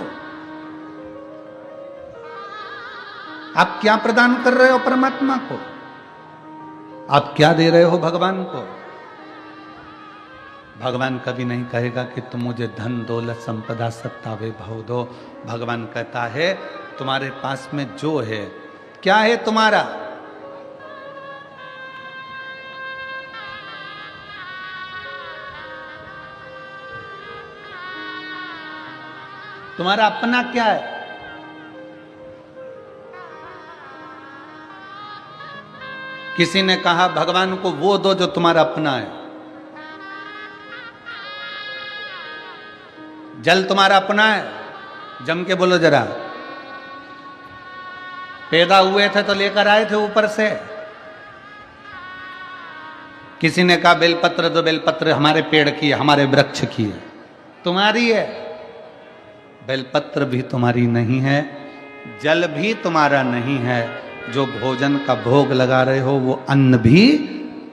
आप क्या प्रदान कर रहे हो परमात्मा को? आप क्या दे रहे हो भगवान को? भगवान कभी नहीं कहेगा कि तुम मुझे धन दौलत संपदा सत्ता वैभव दो। भगवान कहता है तुम्हारे पास में जो है, क्या है तुम्हारा? तुम्हारा अपना क्या है? किसी ने कहा भगवान को वो दो जो तुम्हारा अपना है। जल तुम्हारा अपना है? जम के बोलो जरा। पैदा हुए थे तो लेकर आए थे ऊपर से। किसी ने कहा बेलपत्र दो, बेलपत्र हमारे पेड़ की है, हमारे वृक्ष की है। तुम्हारी है, बेलपत्र भी तुम्हारी नहीं है, जल भी तुम्हारा नहीं है, जो भोजन का भोग लगा रहे हो वो अन्न भी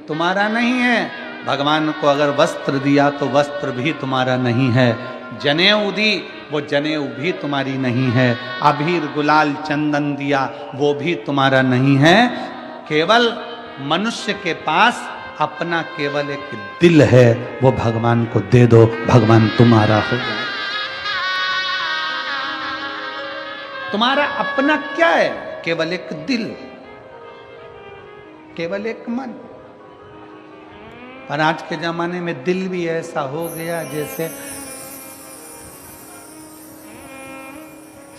तुम्हारा नहीं है। भगवान को अगर वस्त्र दिया तो वस्त्र भी तुम्हारा नहीं है, जनेऊ दी वो जनेऊ भी तुम्हारी नहीं है, अबीर गुलाल चंदन दिया वो भी तुम्हारा नहीं है। केवल मनुष्य के पास अपना केवल एक दिल है, वो भगवान को दे दो, भगवान तुम्हारा हो जाए। तुम्हारा अपना क्या है? केवल एक दिल, केवल एक मन। और आज के जमाने में दिल भी ऐसा हो गया जैसे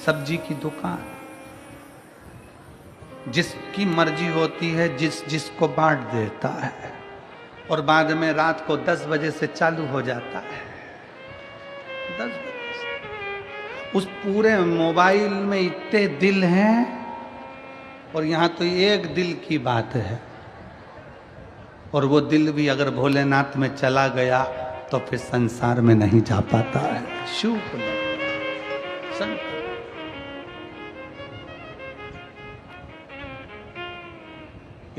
सब्जी की दुकान, जिसकी मर्जी होती है जिसको बांट देता है, और बाद में रात को 10 बजे से चालू हो जाता है। 10 बजे से उस पूरे मोबाइल में इतने दिल हैं, और यहां तो एक दिल की बात है, और वो दिल भी अगर भोलेनाथ में चला गया तो फिर संसार में नहीं जा पाता है। शुभ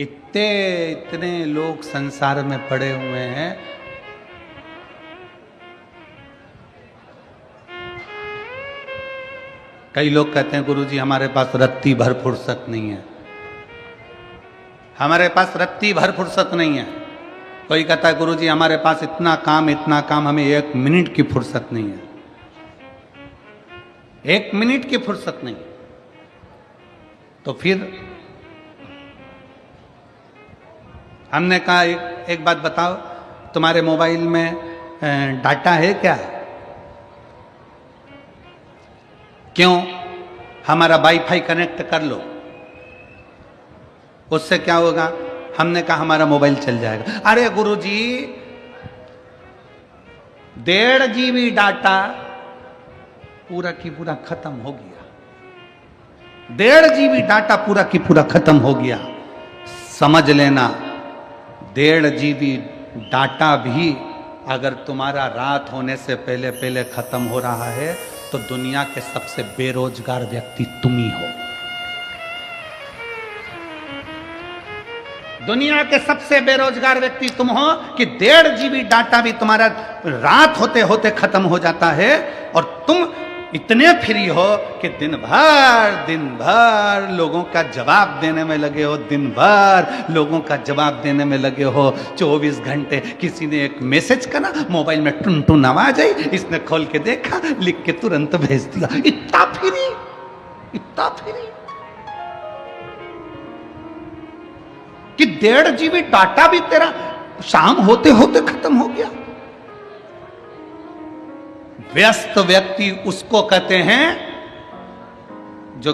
इतने लोग संसार में पड़े हुए हैं। कई लोग कहते हैं गुरुजी हमारे पास रत्ती भर फुर्सत नहीं है, हमारे पास रत्ती भर फुर्सत नहीं है। कोई कहता है गुरुजी हमारे पास इतना काम, हमें 1 मिनट की फुर्सत नहीं है, 1 मिनट की फुर्सत नहीं। तो फिर हमने कहा एक बात बताओ, तुम्हारे मोबाइल में डाटा है क्या? क्यों? हमारा वाईफाई कनेक्ट कर लो, उससे क्या होगा? हमने कहा हमारा मोबाइल चल जाएगा। अरे गुरुजी 1.5 GB डाटा पूरा की पूरा खत्म हो गया, 1.5 GB डाटा पूरा की पूरा खत्म हो गया। समझ लेना 1.5 GB डाटा भी अगर तुम्हारा रात होने से पहले पहले खत्म हो रहा है तो दुनिया के सबसे बेरोजगार व्यक्ति तुम ही हो। दुनिया के सबसे बेरोजगार व्यक्ति तुम हो कि 1.5 GB डाटा भी तुम्हारा रात होते होते खत्म हो जाता है, और तुम इतने फ्री हो कि दिन भर लोगों का जवाब देने में लगे हो, दिन भर लोगों का जवाब देने में लगे हो। 24 घंटे किसी ने एक मैसेज करा, मोबाइल में टुन टुन आवाज आई, इसने खोल के देखा, लिख के तुरंत भेज दिया। इतना फ्री, इतना फ्री कि 1.5 GB डाटा भी तेरा शाम होते होते खत्म हो गया। व्यस्त व्यक्ति उसको कहते हैं जो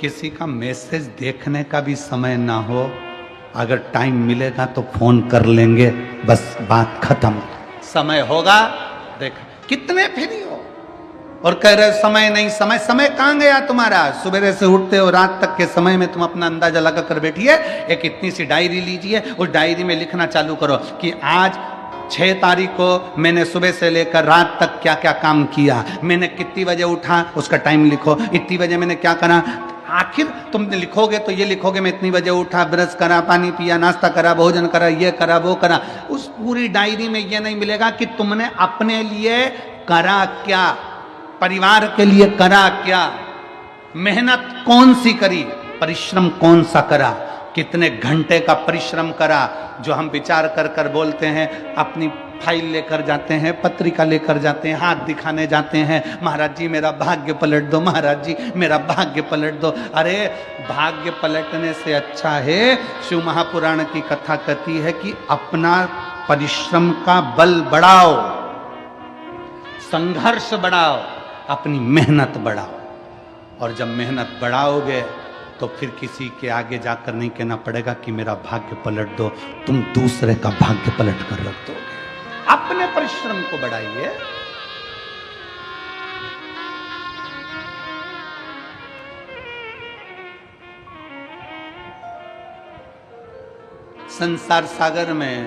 किसी का मैसेज देखने का भी समय ना हो, अगर टाइम मिलेगा तो फोन कर लेंगे, बस बात खत्म। समय होगा देख कितने फ्री हो, और कह रहे समय नहीं, समय कहां गया तुम्हारा? सुबह से उठते हो रात तक के समय में तुम अपना अंदाजा लगा कर बैठिए। एक इतनी सी डायरी लीजिए, उस डायरी में लिखना चालू करो कि आज 6 तारीख को मैंने सुबह से लेकर रात तक क्या क्या काम किया, मैंने कितनी बजे उठा उसका टाइम लिखो, इतनी बजे मैंने क्या करा। आखिर तुम लिखोगे तो ये लिखोगे मैं इतनी बजे उठा, ब्रश करा, पानी पिया, नाश्ता करा, भोजन करा, ये करा, वो करा। उस पूरी डायरी में ये नहीं मिलेगा कि तुमने अपने लिए करा क्या, परिवार के लिए करा क्या, मेहनत कौन सी करी, परिश्रम कौन सा करा, कितने घंटे का परिश्रम करा। जो हम विचार कर कर बोलते हैं, अपनी फाइल लेकर जाते हैं, पत्रिका लेकर जाते हैं, हाथ दिखाने जाते हैं, महाराज जी मेरा भाग्य पलट दो, महाराज जी मेरा भाग्य पलट दो। अरे भाग्य पलटने से अच्छा है, शिव महापुराण की कथा कहती है कि अपना परिश्रम का बल बढ़ाओ, संघर्ष बढ़ाओ, अपनी मेहनत बढ़ाओ। और जब मेहनत बढ़ाओगे तो फिर किसी के आगे जाकर नहीं कहना पड़ेगा कि मेरा भाग्य पलट दो, तुम दूसरे का भाग्य पलट कर रख दोगे। अपने परिश्रम को बढ़ाइए। संसार सागर में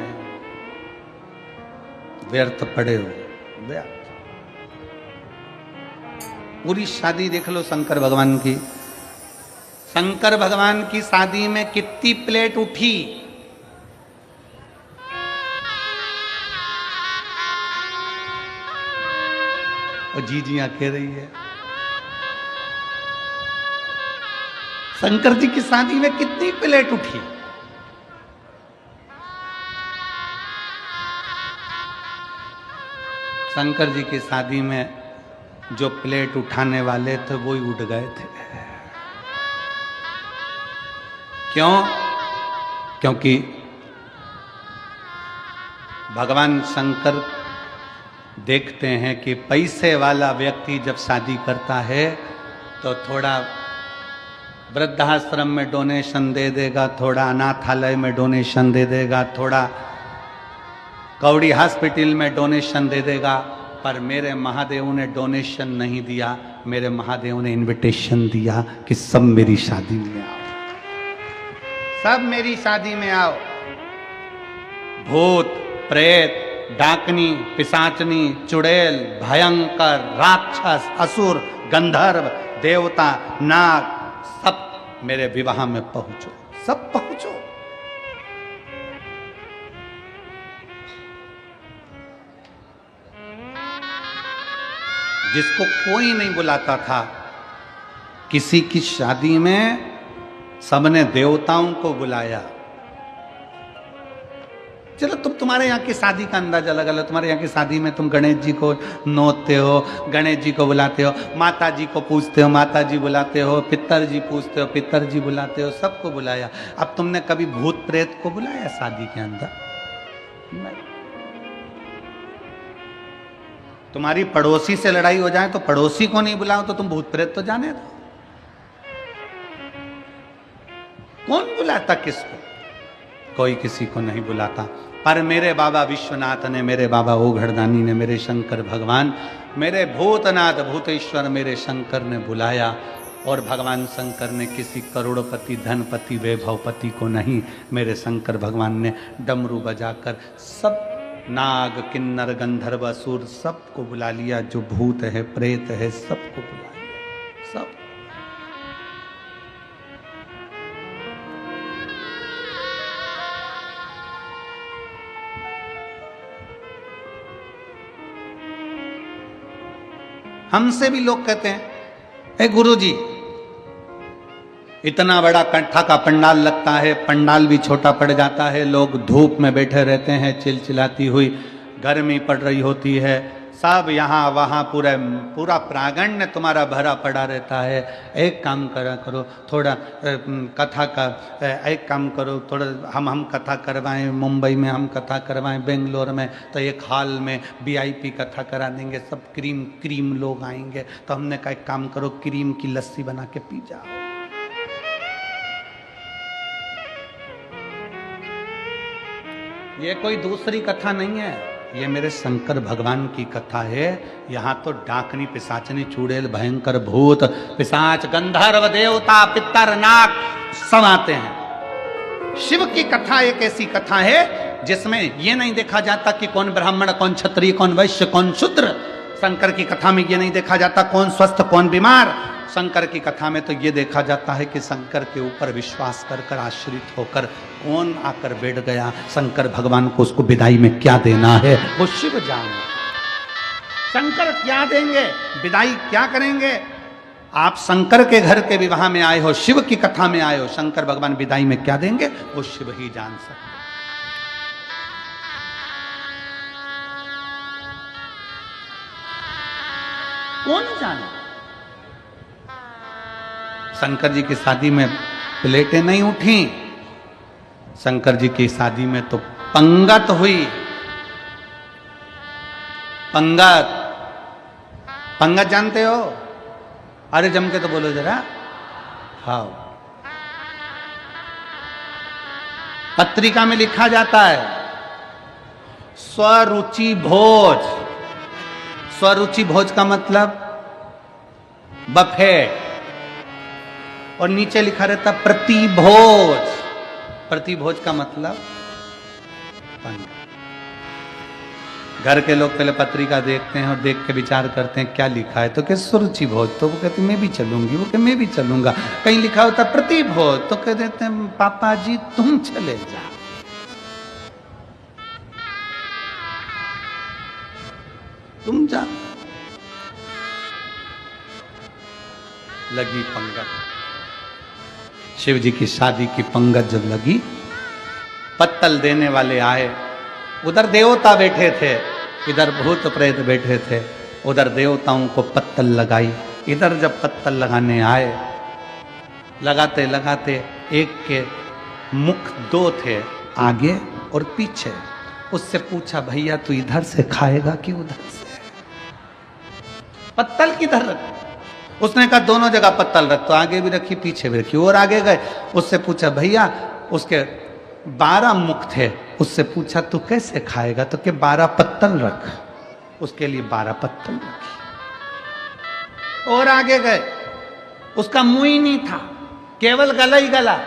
व्यर्थ पड़े हो, व्यर्थ। पूरी शादी देख लो शंकर भगवान की। शंकर भगवान की शादी में कितनी प्लेट उठी? और जीजियां कह रही है। शंकर जी की शादी में कितनी प्लेट उठी? शंकर जी की शादी में जो प्लेट उठाने वाले थे वो ही उठ गए थे। क्यों? क्योंकि भगवान शंकर देखते हैं कि पैसे वाला व्यक्ति जब शादी करता है तो थोड़ा वृद्धाश्रम में डोनेशन दे देगा, थोड़ा अनाथालय में डोनेशन दे देगा, थोड़ा कौड़ी हॉस्पिटल में डोनेशन दे देगा। पर मेरे महादेव ने डोनेशन नहीं दिया, मेरे महादेव ने इनविटेशन दिया कि सब मेरी शादी में आओ, सब मेरी शादी में आओ। भूत, प्रेत, डाकनी, पिशाचनी, चुड़ैल, भयंकर, राक्षस, असुर, गंधर्व, देवता, नाग, सब मेरे विवाह में पहुंचो, सब पहुंचो। जिसको कोई नहीं बुलाता था, किसी की शादी में सबने देवताओं को बुलाया। चलो तुम्हारे यहाँ की शादी का अंदाजा लगा लो। तुम्हारे यहाँ की शादी में तुम गणेश जी को नोचते हो, गणेश जी को बुलाते हो, माता जी को पूछते हो, माता जी बुलाते हो, पितर जी पूछते हो, पितर जी बुलाते हो, सबको बुलाया। अब तुमने कभी भूत प्रेत को बुलाया शादी के अंदर? नहीं। तुम्हारी पड़ोसी से लड़ाई हो जाए तो पड़ोसी को नहीं बुलाओ तो तुम भूत प्रेत तो जाने दो। कौन बुलाता किसको? कोई किसी को नहीं बुलाता। पर मेरे बाबा विश्वनाथ ने, मेरे बाबा ओघड़दानी ने, मेरे शंकर भगवान, मेरे भूतनाथ भूतेश्वर मेरे शंकर ने बुलाया। और भगवान शंकर ने किसी करोड़पति, धनपति, वैभवपति को नहीं, मेरे शंकर भगवान ने डमरू बजाकर सब नाग, किन्नर, गंधर्व, असुर सबको बुला लिया। जो भूत है, प्रेत है, सबको बुला लिया, सब। हमसे भी लोग कहते हैं, ए गुरुजी, इतना बड़ा कंठा का पंडाल लगता है, पंडाल भी छोटा पड़ जाता है, लोग धूप में बैठे रहते हैं, चिलचिलाती हुई गर्मी पड़ रही होती है, सब यहाँ वहाँ पूरा प्रांगण तुम्हारा भरा पड़ा रहता है। एक काम करा करो, थोड़ा कथा का एक काम करो, थोड़ा हम कथा करवाएं, मुंबई में हम कथा करवाएं, बेंगलोर में तो एक हॉल में VIP कथा करा देंगे, सब क्रीम लोग आएंगे। तो हमने कहा एक काम करो, क्रीम की लस्सी बना के पी जाओ। ये कोई दूसरी कथा नहीं है, ये मेरे शंकर भगवान की कथा है। यहाँ तो डाकनी, पिशाचनी, चुड़ैल, भयंकर, भूत, पिशाच, गंधर्व, देवता, पितर, नाग सब आते हैं। शिव की कथा एक ऐसी कथा है जिसमें ये नहीं देखा जाता कि कौन ब्राह्मण, कौन क्षत्रिय, कौन वैश्य, कौन शूद्र। शंकर की कथा में ये नहीं देखा जाता कौन स्वस्थ, कौन बीमार। शंकर की कथा में तो ये देखा जाता है कि शंकर के ऊपर विश्वास कर आश्रित होकर कौन आकर बैठ गया, शंकर भगवान को उसको विदाई में क्या देना है वो शिव जाने। शंकर क्या देंगे, विदाई क्या करेंगे। आप शंकर के घर के विवाह में आए हो, शिव की कथा में आए हो, शंकर भगवान विदाई में क्या देंगे वो शिव ही जान सकते। कौन जाने। शंकर जी की शादी में प्लेटें नहीं उठी, शंकर जी की शादी में तो पंगत हुई। पंगत, पंगत जानते हो? अरे जम के तो बोलो जरा। हाँ, पत्रिका में लिखा जाता है स्वरुचि भोज। स्वरुचि भोज का मतलब बफेट, और नीचे लिखा रहता प्रतिभोज। प्रतिभोज का मतलब पंगत। घर के लोग पहले पत्रिका देखते हैं और देख के विचार करते हैं क्या लिखा है, तो क्या सुरुचि भोज, तो वो कहते मैं भी चलूंगी, वो कहते मैं भी चलूंगा। कहीं लिखा होता प्रतिभोज, तो कह देते हैं पापा जी तुम चले जाओ। तुम जा। लगी पंगत, शिव जी की शादी की पंगत जब लगी, पत्तल देने वाले आए। उधर देवता बैठे थे, इधर भूत प्रेत बैठे थे। उधर देवताओं को पत्तल लगाई, इधर जब पत्तल लगाने आए, लगाते लगाते एक के मुख दो थे, आगे और पीछे। उससे पूछा भैया तू इधर से खाएगा कि उधर से? पत्तल किधर रख? उसने कहा दोनों जगह पत्तल रख। तो आगे भी रखी पीछे भी रखी, और आगे गए। उससे पूछा भैया, उसके 12 मुख थे, उससे पूछा तू कैसे खाएगा? तो के 12 पत्तल रख। उसके लिए 12 पत्तल रखी। और आगे गए, उसका मुंह ही नहीं था, केवल गला ही गला।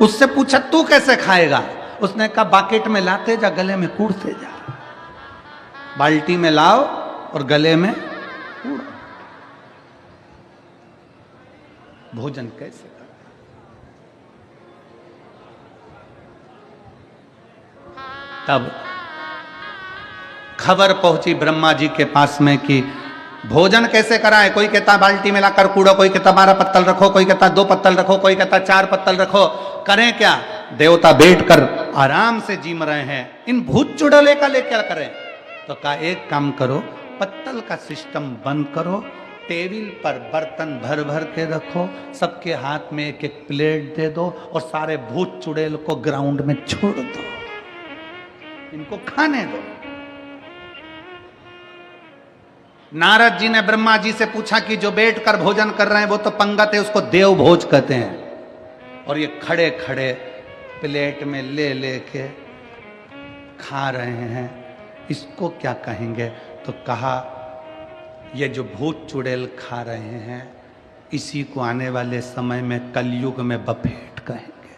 उससे पूछा तू कैसे खाएगा? उसने कहा बाकेट में लाते जा, गले में कूड़ते जा। बाल्टी में लाओ और गले में कूड़ो। भोजन कैसे कर? तब खबर पहुंची ब्रह्मा जी के पास में कि भोजन कैसे कराएं। कोई कहता बाल्टी में लाकर कूड़ो, कोई कहता 12 पत्तल रखो, कोई कहता 2 पत्तल रखो, कोई कहता 4 पत्तल रखो। करें क्या? देवता बैठकर आराम से जीम रहे हैं, इन भूत चुड़ैले का लेकर करें। तो कहा एक काम करो, पत्तल का सिस्टम बंद करो, टेबल पर बर्तन भर भर के रखो, सबके हाथ में एक एक प्लेट दे दो और सारे भूत चुड़ैल को ग्राउंड में छोड़ दो, इनको खाने दो। नारद जी ने ब्रह्मा जी से पूछा कि जो बैठकर भोजन कर रहे हैं वो तो पंगत है, उसको देव भोज कहते हैं, और ये खड़े खड़े प्लेट में ले लेके खा रहे हैं, इसको क्या कहेंगे? तो कहा ये जो भूत चुड़ैल खा रहे हैं, इसी को आने वाले समय में कलयुग में बफेट कहेंगे।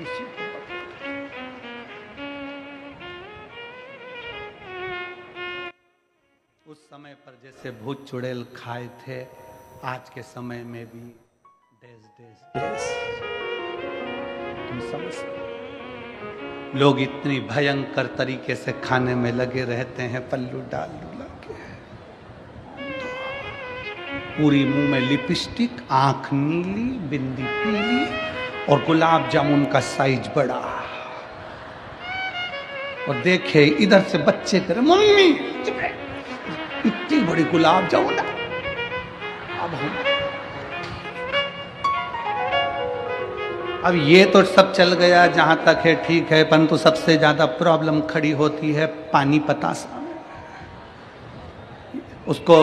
इसी को उस समय पर जैसे भूत चुड़ैल खाए थे, आज के समय में भी देश देश देश, तुम समझ सकते। लोग इतनी भयंकर तरीके से खाने में लगे रहते हैं, पल्लू डाल डुला के, पूरी मुंह में लिपस्टिक, आंख नीली, बिंदी पीली, और गुलाब जामुन का साइज बड़ा। और देखे इधर से बच्चे करे मम्मी इतनी बड़ी गुलाब जामुन। अब ये तो सब चल गया, जहां तक है ठीक है, परंतु सबसे ज्यादा प्रॉब्लम खड़ी होती है पानी पतासा में। उसको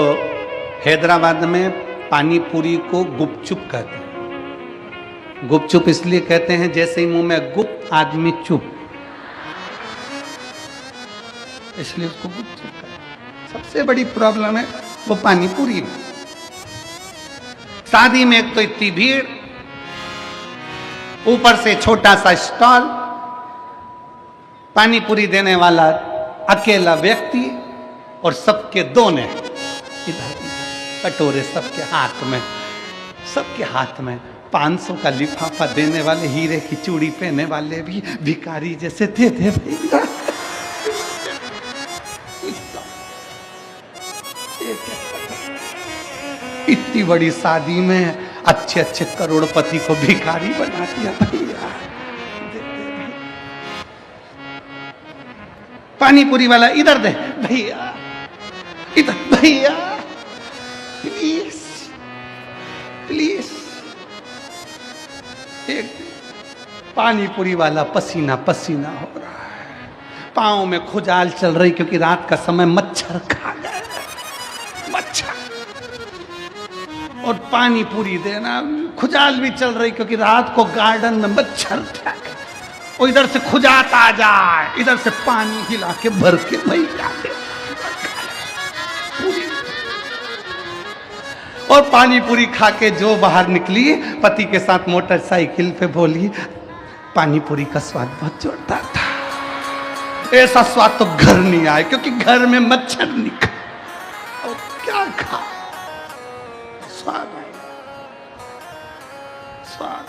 हैदराबाद में पानी पूरी को गुपचुप कहते हैं। गुपचुप इसलिए कहते हैं जैसे ही मुंह में गुप्त आदमी चुप, इसलिए उसको गुपचुप कहते हैं। सबसे बड़ी प्रॉब्लम है वो पानी पूरी में। शादी में एक तो इतनी भीड़, ऊपर से छोटा सा स्टॉल, पानी पूरी देने वाला अकेला व्यक्ति, और सबके दोने इधर कटोरे सबके हाथ में 500 का लिफाफा देने वाले, हीरे की चूड़ी पहने वाले भी भिखारी जैसे थे भैया। इतनी बड़ी शादी में अच्छे अच्छे करोड़पति को भिखारी बना दिया भैया। पानी पूरी वाला इधर दे भैया, इधर भैया, प्लीज प्लीज। एक पानी पूरी वाला पसीना पसीना हो रहा है, पांव में खुजाल चल रही, क्योंकि रात का समय मच्छर खा गए, मच्छर। और पानी पूरी देना, खुजाल भी चल रही क्योंकि रात को गार्डन में मच्छर था। और इधर से खुजात आ जाए, इधर से पानी हिला के भर के वही जाते और पानी पूरी खा के जो बाहर निकली, पति के साथ मोटरसाइकिल पे बोली, पानी पूरी का स्वाद बहुत जोरदार था, ऐसा स्वाद तो घर नहीं आया, क्योंकि घर में मच्छर नहीं खा और क्या खा, स्वाद है, स्वाद।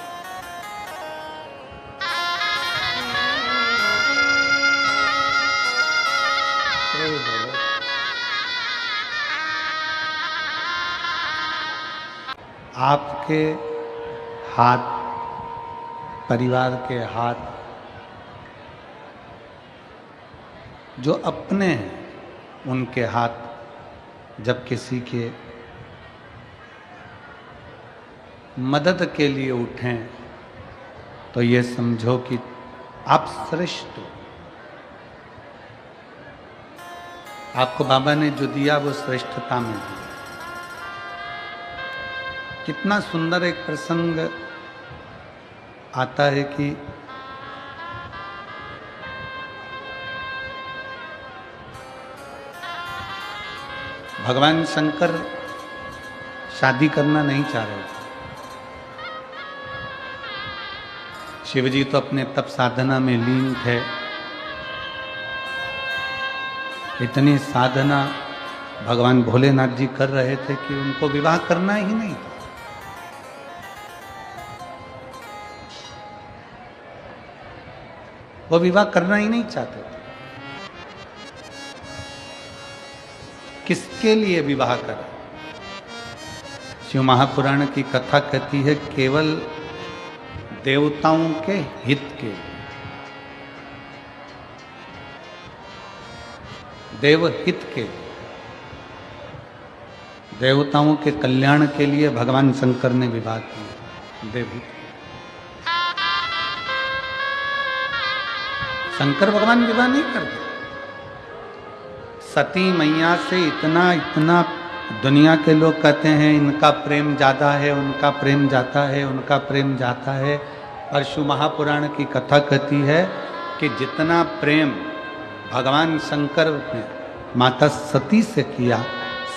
आपके हाथ, परिवार के हाथ जो अपने हैं, उनके हाथ जब किसी के मदद के लिए उठें तो ये समझो कि आप श्रेष्ठ हो। आपको बाबा ने जो दिया वो श्रेष्ठता में दिया। कितना सुंदर एक प्रसंग आता है कि भगवान शंकर शादी करना नहीं चाह रहे थे। शिवजी तो अपने तप साधना में लीन थे। इतनी साधना भगवान भोलेनाथ जी कर रहे थे कि उनको विवाह करना ही नहीं था। वो विवाह करना ही नहीं चाहते थे। किसके लिए विवाह करें? शिव महापुराण की कथा कहती है केवल देवताओं के हित के लिए, देवहित के लिए, देवताओं के कल्याण के लिए भगवान शंकर ने विवाह किया। देवहित शंकर भगवान विवाह नहीं करते। सती मैया से इतना दुनिया के लोग कहते हैं इनका प्रेम ज्यादा है, उनका प्रेम जाता है, उनका प्रेम जाता है। और शिव महापुराण की कथा कहती है कि जितना प्रेम भगवान शंकर ने माता सती से किया,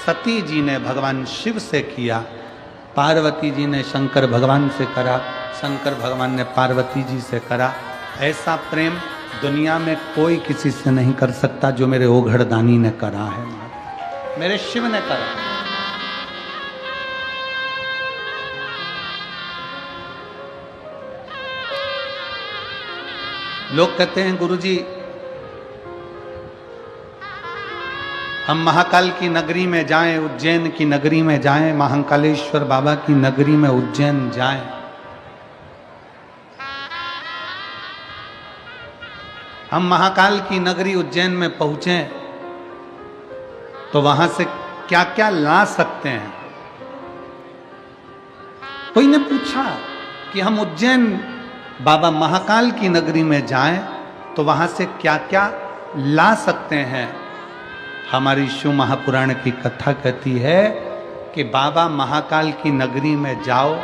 सती जी ने भगवान शिव से किया, पार्वती जी ने शंकर भगवान से करा, शंकर भगवान ने पार्वती जी से करा। ऐसा प्रेम दुनिया में कोई किसी से नहीं कर सकता जो मेरे ओघड़दानी ने करा है, मेरे शिव ने करा। लोग कहते हैं गुरुजी हम महाकाल की नगरी में जाएं, उज्जैन की नगरी में जाएं, महाकालेश्वर बाबा की नगरी में उज्जैन जाएं। हम महाकाल की नगरी उज्जैन में पहुंचे तो वहां से क्या क्या ला सकते हैं। कोई ने पूछा कि हम उज्जैन बाबा महाकाल की नगरी में जाएं तो वहां से क्या क्या ला सकते हैं। हमारी शिव महापुराण की कथा कहती है कि बाबा महाकाल की नगरी में जाओ,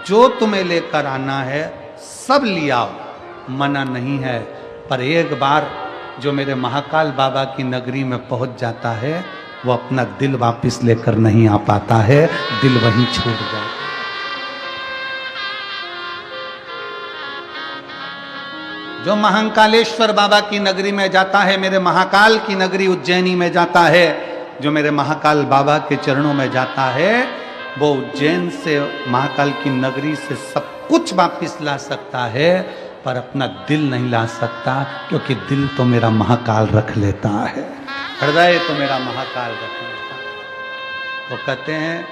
जो तुम्हें लेकर आना है सब ले आओ, मना नहीं है। पर एक बार जो मेरे महाकाल बाबा की नगरी में पहुंच जाता है वो अपना दिल वापस लेकर नहीं आ पाता है, दिल वहीं छूट जाता है। जो महाकालेश्वर बाबा की नगरी में जाता है, मेरे महाकाल की नगरी उज्जैनी में जाता है, जो मेरे महाकाल बाबा के चरणों में जाता है, वो उज्जैन से, महाकाल की नगरी से सब कुछ वापस ला सकता है, पर अपना दिल नहीं ला सकता, क्योंकि दिल तो मेरा महाकाल रख लेता है, हृदय तो मेरा महाकाल रख लेता है। वो कहते हैं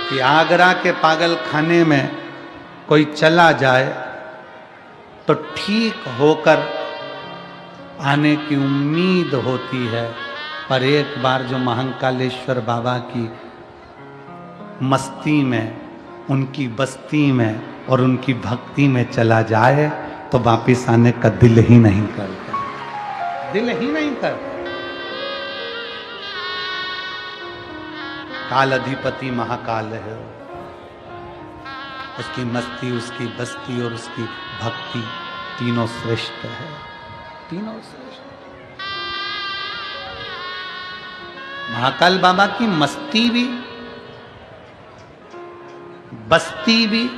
कि आगरा के पागल खाने में कोई चला जाए तो ठीक होकर आने की उम्मीद होती है, पर एक बार जो महाकालेश्वर बाबा की मस्ती में, उनकी बस्ती में और उनकी भक्ति में चला जाए तो वापिस आने का दिल ही नहीं करता, दिल ही नहीं करता। काल अधिपति महाकाल है, उसकी मस्ती, उसकी बस्ती और उसकी भक्ति तीनों श्रेष्ठ है, तीनों श्रेष्ठ। महाकाल बाबा की मस्ती भी, बस्ती भी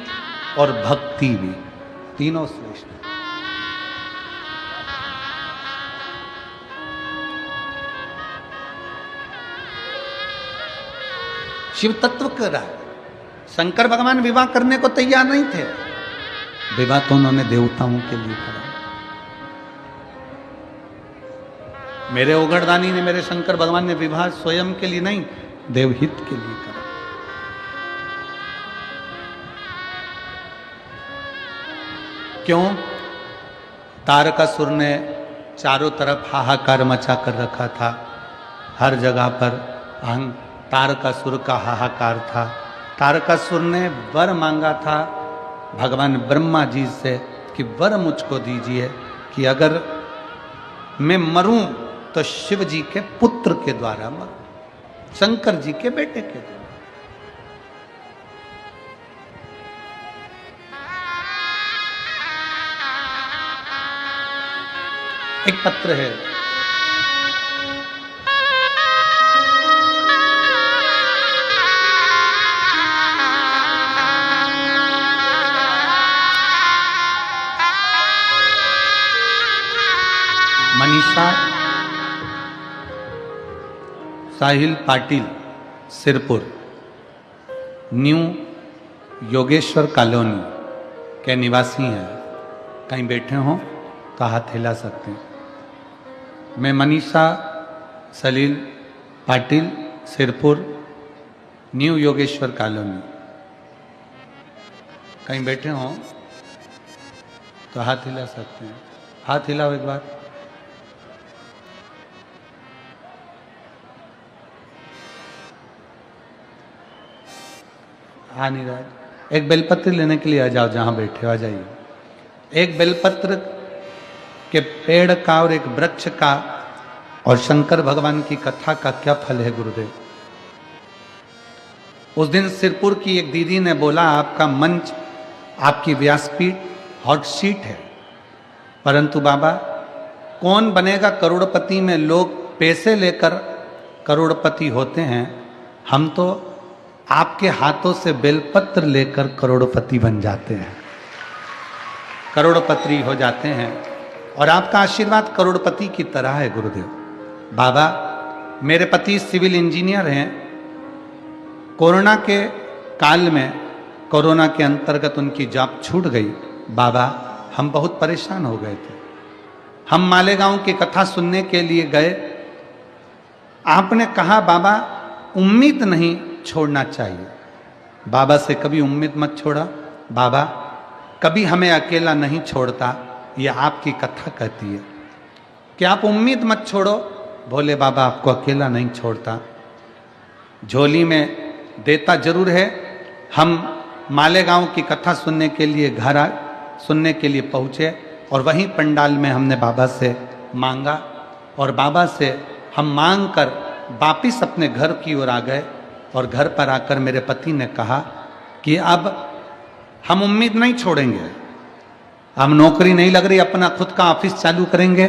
और भक्ति भी तीनों श्रेष्ठ। शिव तत्व कर रहा है। शंकर भगवान विवाह करने को तैयार नहीं थे, विवाह तो उन्होंने देवताओं के लिए करा। मेरे ओगड़दानी ने, मेरे शंकर भगवान ने विवाह स्वयं के लिए नहीं, देवहित के लिए करा। क्यों? तारकासुर ने चारों तरफ हाहाकार मचा कर रखा था, हर जगह पर तारकासुर का हाहाकार था। तारकासुर ने वर मांगा था भगवान ब्रह्मा जी से कि वर मुझको दीजिए कि अगर मैं मरूं तो शिव जी के पुत्र के द्वारा मरूं, शंकर जी के बेटे के द्वारा। एक पत्र है, मनीषा साहिल पाटिल सिरपुर, न्यू योगेश्वर कॉलोनी के निवासी हैं। कहीं बैठे हों तो हाथ हिला सकते हैं। मैं मनीषा सलील पाटिल सिरपुर, न्यू योगेश्वर कॉलोनी। कहीं बैठे हों तो हाथ हिला सकते हैं। हाथ हिलाओ एक बार। आ नहीं रहा। एक बेलपत्र लेने के लिए आ जाओ, जहां बैठे हो आ जाइए। एक बेलपत्र के पेड़ का और एक वृक्ष का और शंकर भगवान की कथा का क्या फल है गुरुदेव? उस दिन सिरपुर की एक दीदी ने बोला, आपका मंच, आपकी व्यासपीठ हॉट सीट है, परंतु बाबा कौन बनेगा करोड़पति में? लोग पैसे लेकर करोड़पति होते हैं, हम तो आपके हाथों से बेलपत्र लेकर करोड़पति बन जाते हैं, करोड़पति हो जाते हैं। और आपका आशीर्वाद करोड़पति की तरह है गुरुदेव। बाबा, मेरे पति सिविल इंजीनियर हैं। कोरोना के काल में, कोरोना के अंतर्गत उनकी जॉब छूट गई। बाबा, हम बहुत परेशान हो गए थे। हम मालेगांव की कथा सुनने के लिए गए। आपने कहा, बाबा उम्मीद नहीं छोड़ना चाहिए। बाबा से कभी उम्मीद मत छोड़ा। बाबा कभी हमें अकेला नहीं छोड़ता, ये आपकी कथा कहती है कि आप उम्मीद मत छोड़ो। भोले बाबा आपको अकेला नहीं छोड़ता, झोली में देता जरूर है। हम मालेगांव की कथा सुनने के लिए सुनने के लिए पहुँचे और वहीं पंडाल में हमने बाबा से मांगा और बाबा से हम मांग कर वापिस अपने घर की ओर आ गए। और घर पर आकर मेरे पति ने कहा कि अब हम उम्मीद नहीं छोड़ेंगे, हम नौकरी नहीं लग रही, अपना खुद का ऑफिस चालू करेंगे।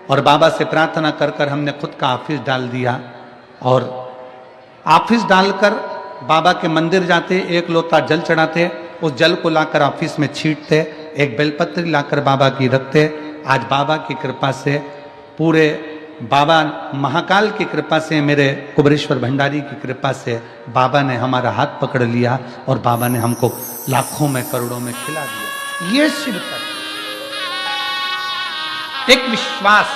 और बाबा से प्रार्थना कर कर हमने खुद का ऑफिस डाल दिया। और ऑफिस डालकर बाबा के मंदिर जाते, एक लोटा जल चढ़ाते, उस जल को लाकर ऑफिस में छींटते, एक बेलपत्र लाकर बाबा की रखते। आज बाबा की कृपा से, पूरे बाबा महाकाल की कृपा से, मेरे कुबरेश्वर भंडारी की कृपा से बाबा ने हमारा हाथ पकड़ लिया और बाबा ने हमको लाखों में करोड़ों में खिला दिया। ये शिव तत्व, एक विश्वास।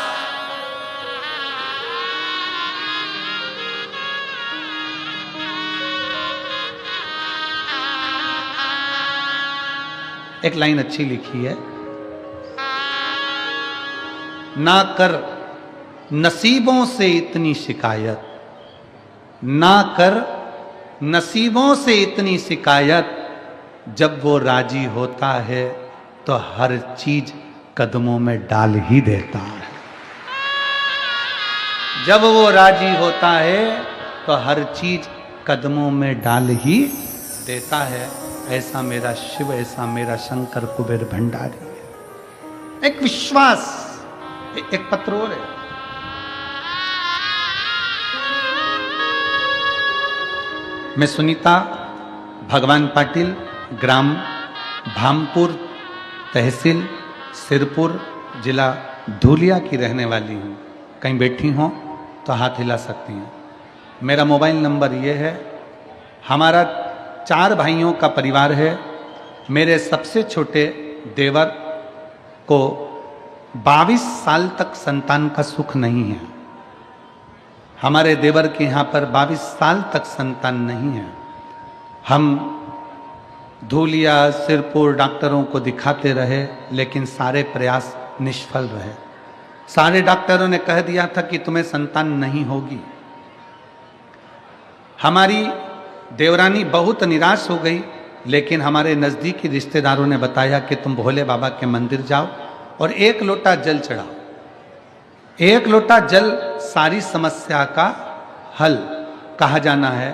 एक लाइन अच्छी लिखी है, ना कर नसीबों से इतनी शिकायत, ना कर नसीबों से इतनी शिकायत, जब वो राजी होता है तो हर चीज कदमों में डाल ही देता है। जब वो राजी होता है तो हर चीज कदमों में डाल ही देता है। ऐसा मेरा शिव, ऐसा मेरा शंकर कुबेर भंडारी है। एक विश्वास, एक पत्र और है। मैं सुनीता भगवान पाटिल, ग्राम भामपुर, तहसील सिरपुर, जिला धूलिया की रहने वाली हूँ। कहीं बैठी हों तो हाथ हिला सकती हैं। मेरा मोबाइल नंबर ये है। हमारा 4 भाइयों का परिवार है। मेरे सबसे छोटे देवर को 22 साल तक संतान का सुख नहीं है। हमारे देवर के यहाँ पर 22 साल तक संतान नहीं है। हम धूलिया सिरपुर डॉक्टरों को दिखाते रहे, लेकिन सारे प्रयास निष्फल रहे। सारे डॉक्टरों ने कह दिया था कि तुम्हें संतान नहीं होगी। हमारी देवरानी बहुत निराश हो गई, लेकिन हमारे नज़दीकी रिश्तेदारों ने बताया कि तुम भोले बाबा के मंदिर जाओ और 1 लोटा जल चढ़ाओ। 1 लोटा जल सारी समस्या का हल कहा जाना है।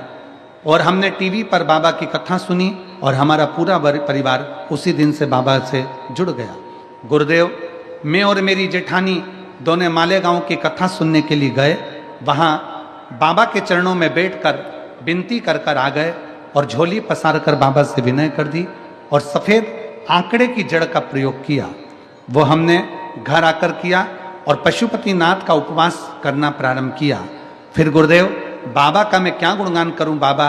और हमने टीवी पर बाबा की कथा सुनी और हमारा पूरा परिवार उसी दिन से बाबा से जुड़ गया। गुरुदेव, मैं और मेरी जेठानी दोनों मालेगांव की कथा सुनने के लिए गए। वहाँ बाबा के चरणों में बैठकर विनती कर कर आ गए और झोली पसार कर बाबा से विनय कर दी और सफ़ेद आंकड़े की जड़ का प्रयोग किया। वो हमने घर आकर किया और पशुपतिनाथ का उपवास करना प्रारंभ किया। फिर गुरुदेव, बाबा का मैं क्या गुणगान करूं। बाबा,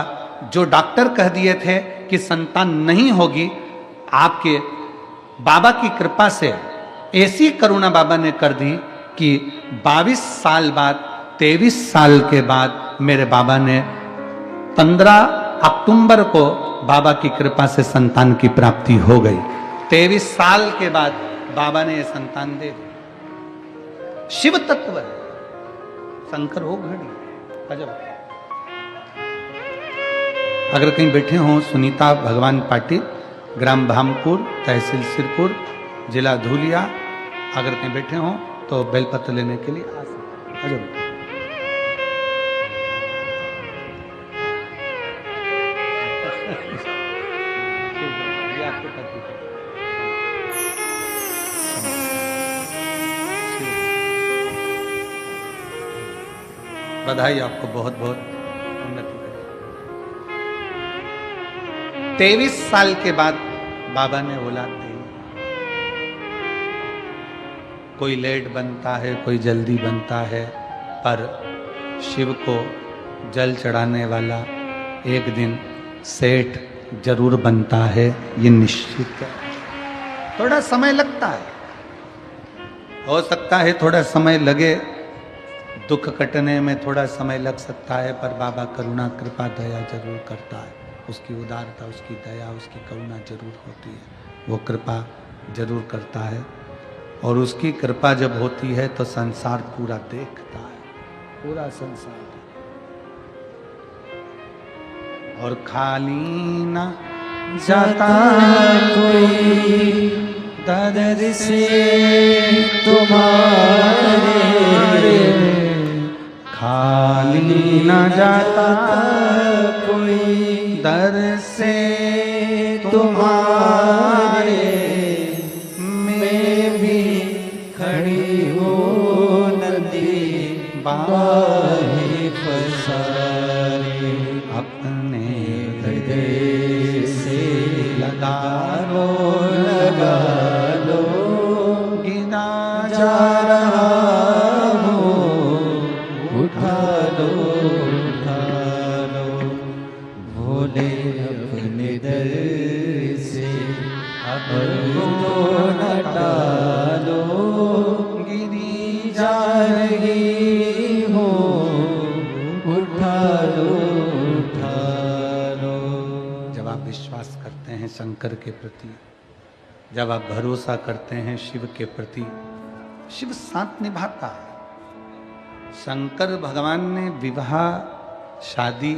जो डॉक्टर कह दिए थे कि संतान नहीं होगी, आपके बाबा की कृपा से ऐसी करुणा बाबा ने कर दी कि 22 साल बाद, 23 साल के बाद मेरे बाबा ने 15 अक्टूबर को बाबा की कृपा से संतान की प्राप्ति हो गई। 23 साल के बाद बाबा ने ये संतान दे दी। शिव तत्व है, शंकर हो घड़ी अजब। अगर कहीं बैठे हों, सुनीता भगवान पाटिल, ग्राम भामपुर, तहसील सिरपुर, जिला धूलिया, अगर कहीं बैठे हों तो बेलपत्र लेने के लिए आ सकते। अजब। बधाई आपको, बहुत बहुत उन्नति करें। 23 साल के बाद बाबा ने औलाद दी। कोई लेट बनता है, कोई जल्दी बनता है, पर शिव को जल चढ़ाने वाला एक दिन सेठ जरूर बनता है, ये निश्चित है। थोड़ा समय लगता है, हो सकता है थोड़ा समय लगे, दुख कटने में थोड़ा समय लग सकता है, पर बाबा करुणा कृपा दया जरूर करता है। उसकी उदारता, उसकी दया, उसकी करुणा जरूर होती है। वो कृपा जरूर करता है और उसकी कृपा जब होती है तो संसार पूरा देखता है, पूरा संसार। और खाली ना जाता कोई दर से तुम्हारे, खाली ना जाता कोई दर से तुम्हारे, मैं भी खड़ी हूँ नदी बाहे पसारे, अपने हृदय से लगा लो, लगा लो, गिना जा रहा हो, उठा लो, उठा लो, भोले अपने दर से अब न डालो, गिरी जा रही हो, उठा लो, उठा लो। जब आप विश्वास करते हैं शंकर के प्रति, जब आप भरोसा करते हैं शिव के प्रति, शिव साथ निभाता है। शंकर भगवान ने विवाह शादी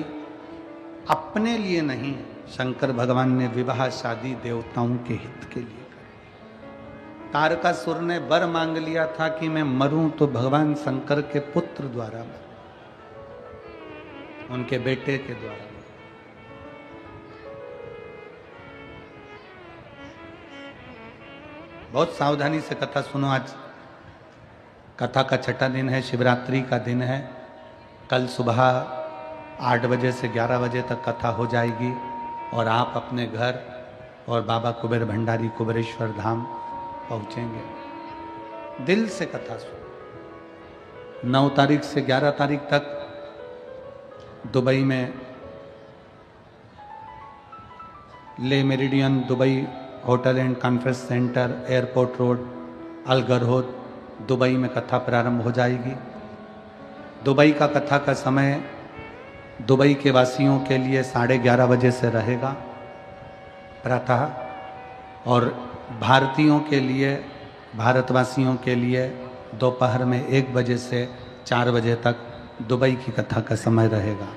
अपने लिए नहीं, शंकर भगवान ने विवाह शादी देवताओं के हित के लिए करी। तारकासुर ने वर मांग लिया था कि मैं मरूं तो भगवान शंकर के पुत्र द्वारा मरूं, उनके बेटे के द्वारा। बहुत सावधानी से कथा सुनो। आज कथा का छठा दिन है, शिवरात्रि का दिन है। कल सुबह 8 बजे से 11 बजे तक कथा हो जाएगी और आप अपने घर और बाबा कुबेर भंडारी कुबेरेश्वर धाम पहुंचेंगे। दिल से कथा सुनो। 9 तारीख से 11 तारीख तक दुबई में le Meridien Dubai hotel and conference centre, airport road, Al Garhoud, Dubai में कथा प्रारंभ हो जाएगी। दुबई का कथा का समय दुबई के वासियों के लिए 11:30 बजे से रहेगा प्रातः, और भारतीयों के लिए, भारतवासियों के लिए दोपहर में 1 बजे से 4 बजे तक दुबई की कथा का समय रहेगा।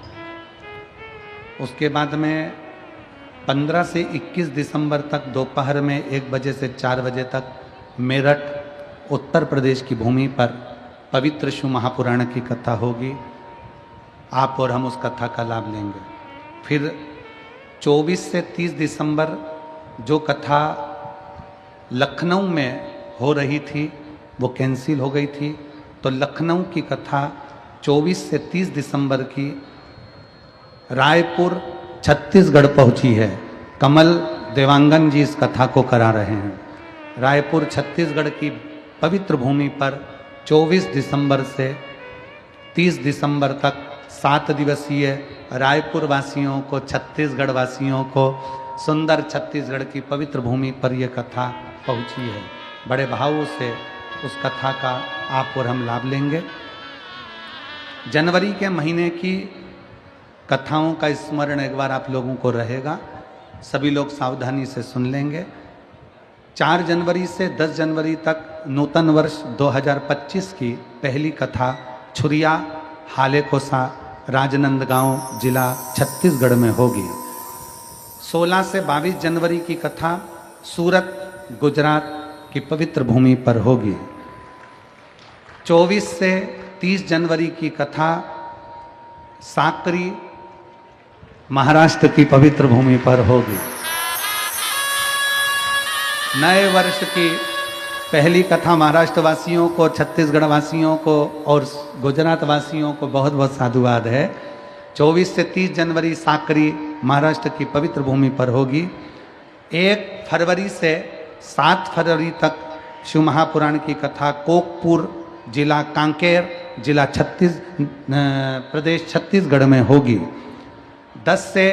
उसके बाद में 15 से 21 दिसंबर तक दोपहर में 1 बजे से 4 बजे तक मेरठ उत्तर प्रदेश की भूमि पर पवित्र शिव महापुराण की कथा होगी। आप और हम उस कथा का लाभ लेंगे। फिर 24 से 30 दिसंबर जो कथा लखनऊ में हो रही थी वो कैंसिल हो गई थी, तो लखनऊ की कथा 24 से 30 दिसंबर की रायपुर छत्तीसगढ़ पहुंची है। कमल देवांगन जी इस कथा को करा रहे हैं। रायपुर छत्तीसगढ़ की पवित्र भूमि पर 24 दिसंबर से 30 दिसंबर तक 7 दिवसीय रायपुर वासियों को, छत्तीसगढ़ वासियों को सुंदर छत्तीसगढ़ की पवित्र भूमि पर यह कथा पहुंची है। बड़े भाव से उस कथा का आप और हम लाभ लेंगे। जनवरी के महीने की कथाओं का स्मरण एक बार आप लोगों को रहेगा, सभी लोग सावधानी से सुन लेंगे। 4 जनवरी से 10 जनवरी तक नूतन वर्ष 2025 की पहली कथा छुरिया हालेकोसा राजनंदगांव जिला छत्तीसगढ़ में होगी। 16 से 22 जनवरी की कथा सूरत गुजरात की पवित्र भूमि पर होगी। 24 से 30 जनवरी की कथा साकरी महाराष्ट्र की पवित्र भूमि पर होगी। नए वर्ष की पहली कथा महाराष्ट्र वासियों को, छत्तीसगढ़ वासियों को और गुजरात वासियों को बहुत बहुत साधुवाद है। 24 से 30 जनवरी साकरी महाराष्ट्र की पवित्र भूमि पर होगी। 1 फरवरी से 7 फरवरी तक शिव महापुराण की कथा कोकपुर जिला कांकेर जिला प्रदेश छत्तीसगढ़ में होगी। 10 से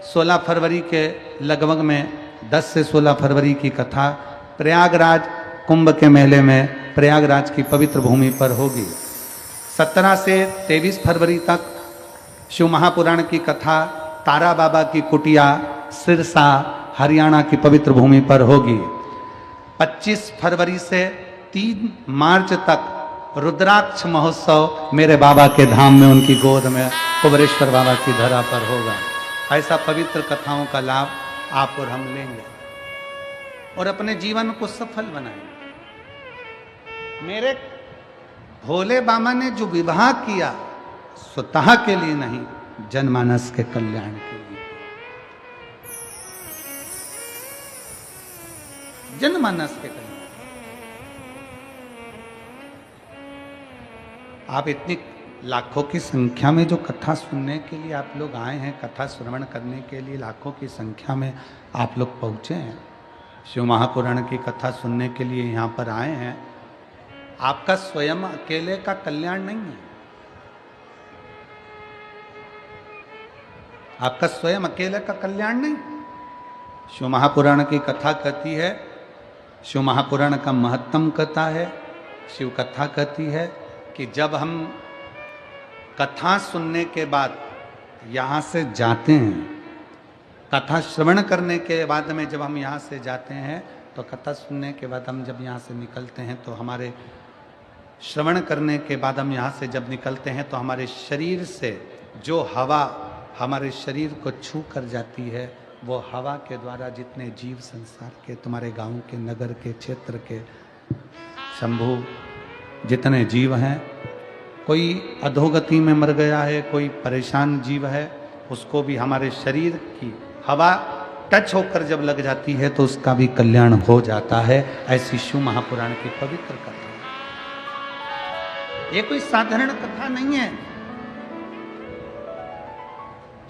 16 फरवरी के लगभग में 10 से 16 फरवरी की कथा प्रयागराज कुंभ के मेले में प्रयागराज की पवित्र भूमि पर होगी। 17 से 23 फरवरी तक शिव महापुराण की कथा तारा बाबा की कुटिया सिरसा हरियाणा की पवित्र भूमि पर होगी। 25 फरवरी से 3 मार्च तक रुद्राक्ष महोत्सव मेरे बाबा के धाम में, उनकी गोद में, कुबेरेश्वर बाबा की धरा पर होगा। ऐसा पवित्र कथाओं का लाभ आप और हम लेंगे और अपने जीवन को सफल बनाएंगे। मेरे भोले बाबा ने जो विवाह किया स्वतः के लिए नहीं, जनमानस के कल्याण के लिए, जनमानस के कल्याण। आप इतनी लाखों की संख्या में जो कथा सुनने के लिए आप लोग आए हैं, कथा श्रवण करने के लिए लाखों की संख्या में आप लोग पहुँचे हैं, शिव महापुराण की कथा सुनने के लिए यहाँ पर आए हैं। आपका स्वयं अकेले का कल्याण नहीं है, आपका स्वयं अकेले का कल्याण नहीं। शिव महापुराण की कथा कहती है, शिव महापुराण का महत्तम कथा है, शिव कथा कहती है कि जब हम कथा सुनने के बाद यहाँ से जाते हैं, कथा श्रवण करने के बाद में जब हम यहाँ से जाते हैं, तो कथा सुनने के बाद हम जब यहाँ से निकलते हैं, तो हमारे श्रवण करने के बाद हम यहाँ से जब निकलते हैं, तो हमारे शरीर से जो हवा हमारे शरीर को छू कर जाती है, वो हवा के द्वारा जितने जीव संसार के, तुम्हारे गांव के, नगर के, क्षेत्र के, शंभु जितने जीव हैं, कोई अधोगति में मर गया है, कोई परेशान जीव है, उसको भी हमारे शरीर की हवा टच होकर जब लग जाती है तो उसका भी कल्याण हो जाता है। ऐसी शिव महापुराण की पवित्र कथा। ये कोई साधारण कथा नहीं है,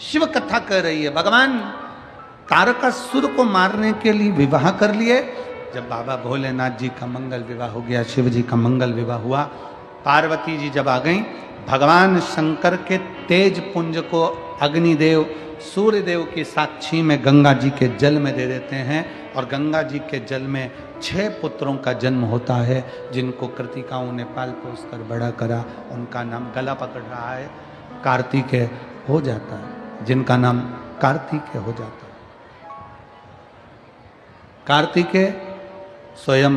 शिव कथा कह रही है। भगवान तारकासुर को मारने के लिए विवाह कर लिए। जब बाबा भोलेनाथ जी का मंगल विवाह हो गया, शिव जी का मंगल विवाह हुआ, पार्वती जी जब आ गई, भगवान शंकर के तेज पुंज को अग्निदेव सूर्यदेव की साक्षी में गंगा जी के जल में दे देते हैं और गंगा जी के जल में 6 पुत्रों का जन्म होता है, जिनको कृतिकाओं ने पाल पोस कर बड़ा करा। उनका नाम गला पकड़ रहा है, कार्तिकेय हो जाता है, जिनका नाम कार्तिकेय हो जाता है। कार्तिकेय स्वयं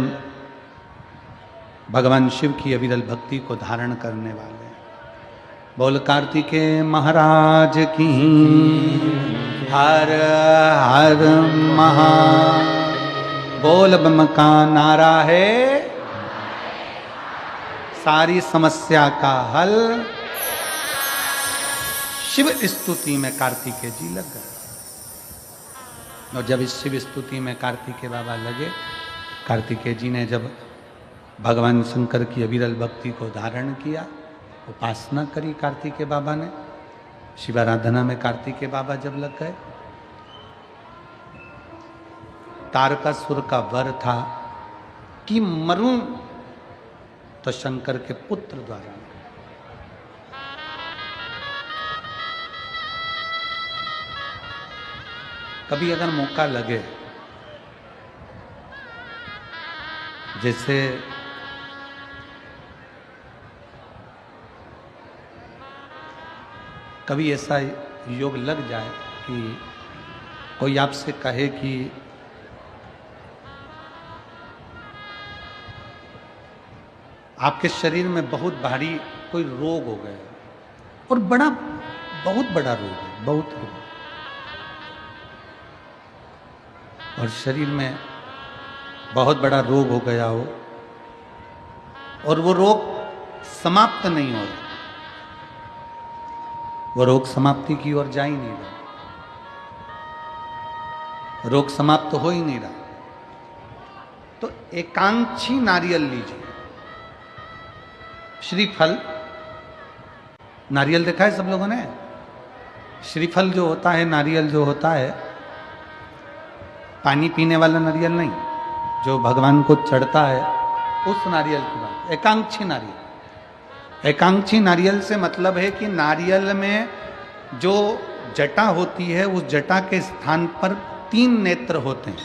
भगवान शिव की अविरल भक्ति को धारण करने वाले। बोल कार्तिकेय महाराज की, हर हर महा। बोल बम का नारा है, सारी समस्या का हल। शिव स्तुति में कार्तिकेय जी लग गए। और जब इस शिव स्तुति में कार्तिकेय बाबा लगे, कार्तिकेय जी ने जब भगवान शंकर की अविरल भक्ति को धारण किया, उपासना करी कार्तिकेय बाबा ने, शिवाराधना में कार्तिकेय बाबा जब लग गए, तारकासुर का वर था कि मरूं तो शंकर के पुत्र द्वारा। कभी अगर मौका लगे, जैसे कभी ऐसा योग लग जाए कि कोई आपसे कहे कि आपके शरीर में बहुत भारी कोई रोग हो गया और बहुत बड़ा रोग है, बहुत रोग, और शरीर में बहुत बड़ा रोग हो गया हो और वो रोग समाप्त नहीं हो रहा, वो रोग समाप्ति की ओर जा ही नहीं रहा, रोग समाप्त हो ही नहीं रहा, तो एकांक्षी नारियल लीजिए। श्रीफल, नारियल देखा है सब लोगों ने? श्रीफल जो होता है, नारियल जो होता है, पानी पीने वाला नारियल नहीं, जो भगवान को चढ़ता है, उस नारियल की बात। एकांक्षी नारियल, एकांक्षी नारियल से मतलब है कि नारियल में जो जटा होती है, उस जटा के स्थान पर 3 नेत्र होते हैं।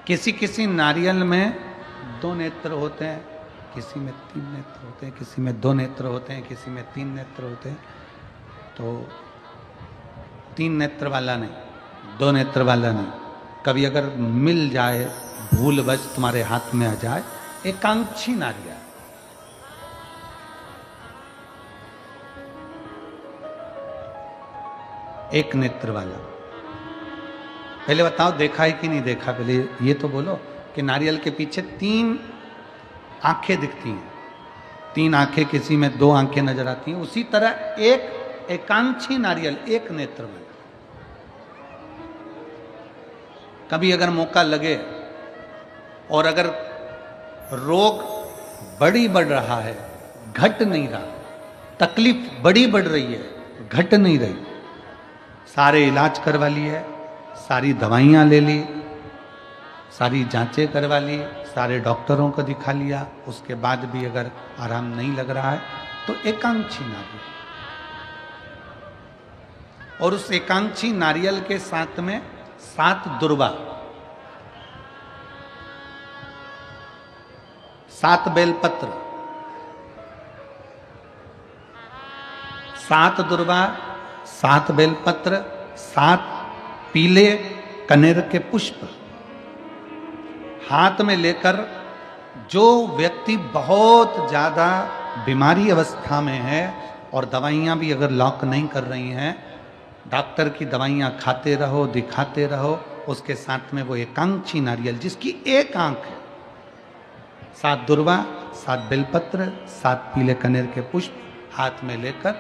किसी किसी नारियल में 2 नेत्र होते हैं, किसी में 3 नेत्र होते हैं, किसी में 2 नेत्र होते हैं, किसी में 3 नेत्र होते हैं। तो 3 नेत्र वाला नहीं, 2 नेत्र वाला नहीं, कभी अगर मिल जाए, भूलवश तुम्हारे हाथ में आ जाए, एकांक्षी नारियल। एक नेत्र वाला। पहले बताओ देखा है कि नहीं देखा? पहले ये तो बोलो कि नारियल के पीछे 3 आंखें दिखती हैं, 3 आंखें, किसी में 2 आंखें नजर आती हैं। उसी तरह एक एकांक्षी नारियल, एक नेत्र वाला। कभी अगर मौका लगे और अगर रोग बढ़ रहा है, घट नहीं रहा, तकलीफ बढ़ रही है, घट नहीं रही, सारे इलाज करवा लिए, सारी दवाइयाँ ले ली, सारी जांचें करवा ली, सारे डॉक्टरों को दिखा लिया, उसके बाद भी अगर आराम नहीं लग रहा है तो एकांक्षी नारियल। और उस एकांक्षी नारियल के साथ में 7 दुर्वा, 7 बेलपत्र, 7 दुर्वा, 7 बेलपत्र, 7 पीले कनेर के पुष्प हाथ में लेकर, जो व्यक्ति बहुत ज्यादा बीमारी अवस्था में है और दवाइयां भी अगर लॉक नहीं कर रही हैं, डॉक्टर की दवाइयां खाते रहो, दिखाते रहो, उसके साथ में वो एकांक्षी नारियल जिसकी एक आंख है, 7 दुर्वा, 7 बेलपत्र, 7 पीले कनेर के पुष्प हाथ में लेकर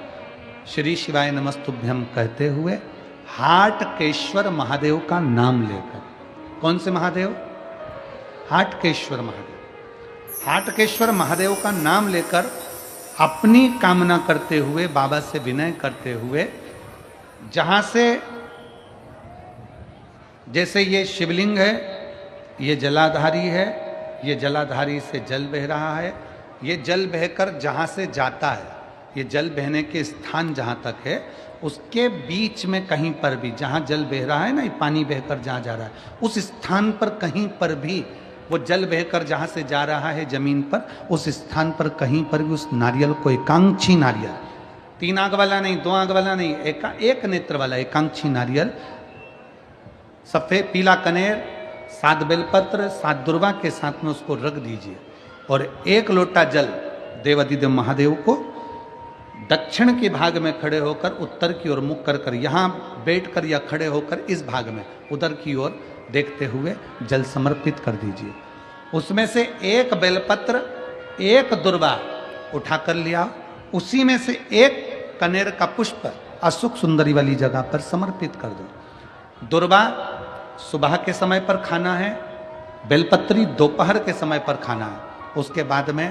श्री शिवाय नमस्तुभ्यम कहते हुए हाटकेश्वर महादेव का नाम लेकर। कौन से महादेव? हाटकेश्वर महादेव। हाटकेश्वर महादेव का नाम लेकर अपनी कामना करते हुए, बाबा से विनय करते हुए, जहां से, जैसे ये शिवलिंग है, ये जलाधारी है, ये जलाधारी से जल बह रहा है, ये जल बहकर जहां से जाता है, ये जल बहने के स्थान जहां तक है, उसके बीच में कहीं पर भी, जहां जल बह रहा है ना, ये पानी बहकर जहां जा रहा है, उस स्थान पर कहीं पर भी, वो जल बहकर जहां से जा रहा है जमीन पर, उस स्थान पर कहीं पर भी उस नारियल को, एकांक्षी नारियल, 3 आंख वाला नहीं, 2 आंख वाला नहीं, एक नेत्र वाला एकांक्षी नारियल, सफेद पीला कनेर, 7 बेलपत्र, 7 दुर्वा के साथ में उसको रख दीजिए और 1 लोटा जल देवाधिदेव महादेव को दक्षिण के भाग में खड़े होकर, उत्तर की ओर मुख कर यहाँ बैठकर या खड़े होकर इस भाग में उधर की ओर देखते हुए जल समर्पित कर दीजिए। उसमें से 1 बेलपत्र, 1 दुर्वा उठाकर लिया, उसी में से 1 कनेर का पुष्प अशोक सुंदरी वाली जगह पर समर्पित कर दो। दुर्वा सुबह के समय पर खाना है, बेलपत्री दोपहर के समय पर खाना है। उसके बाद में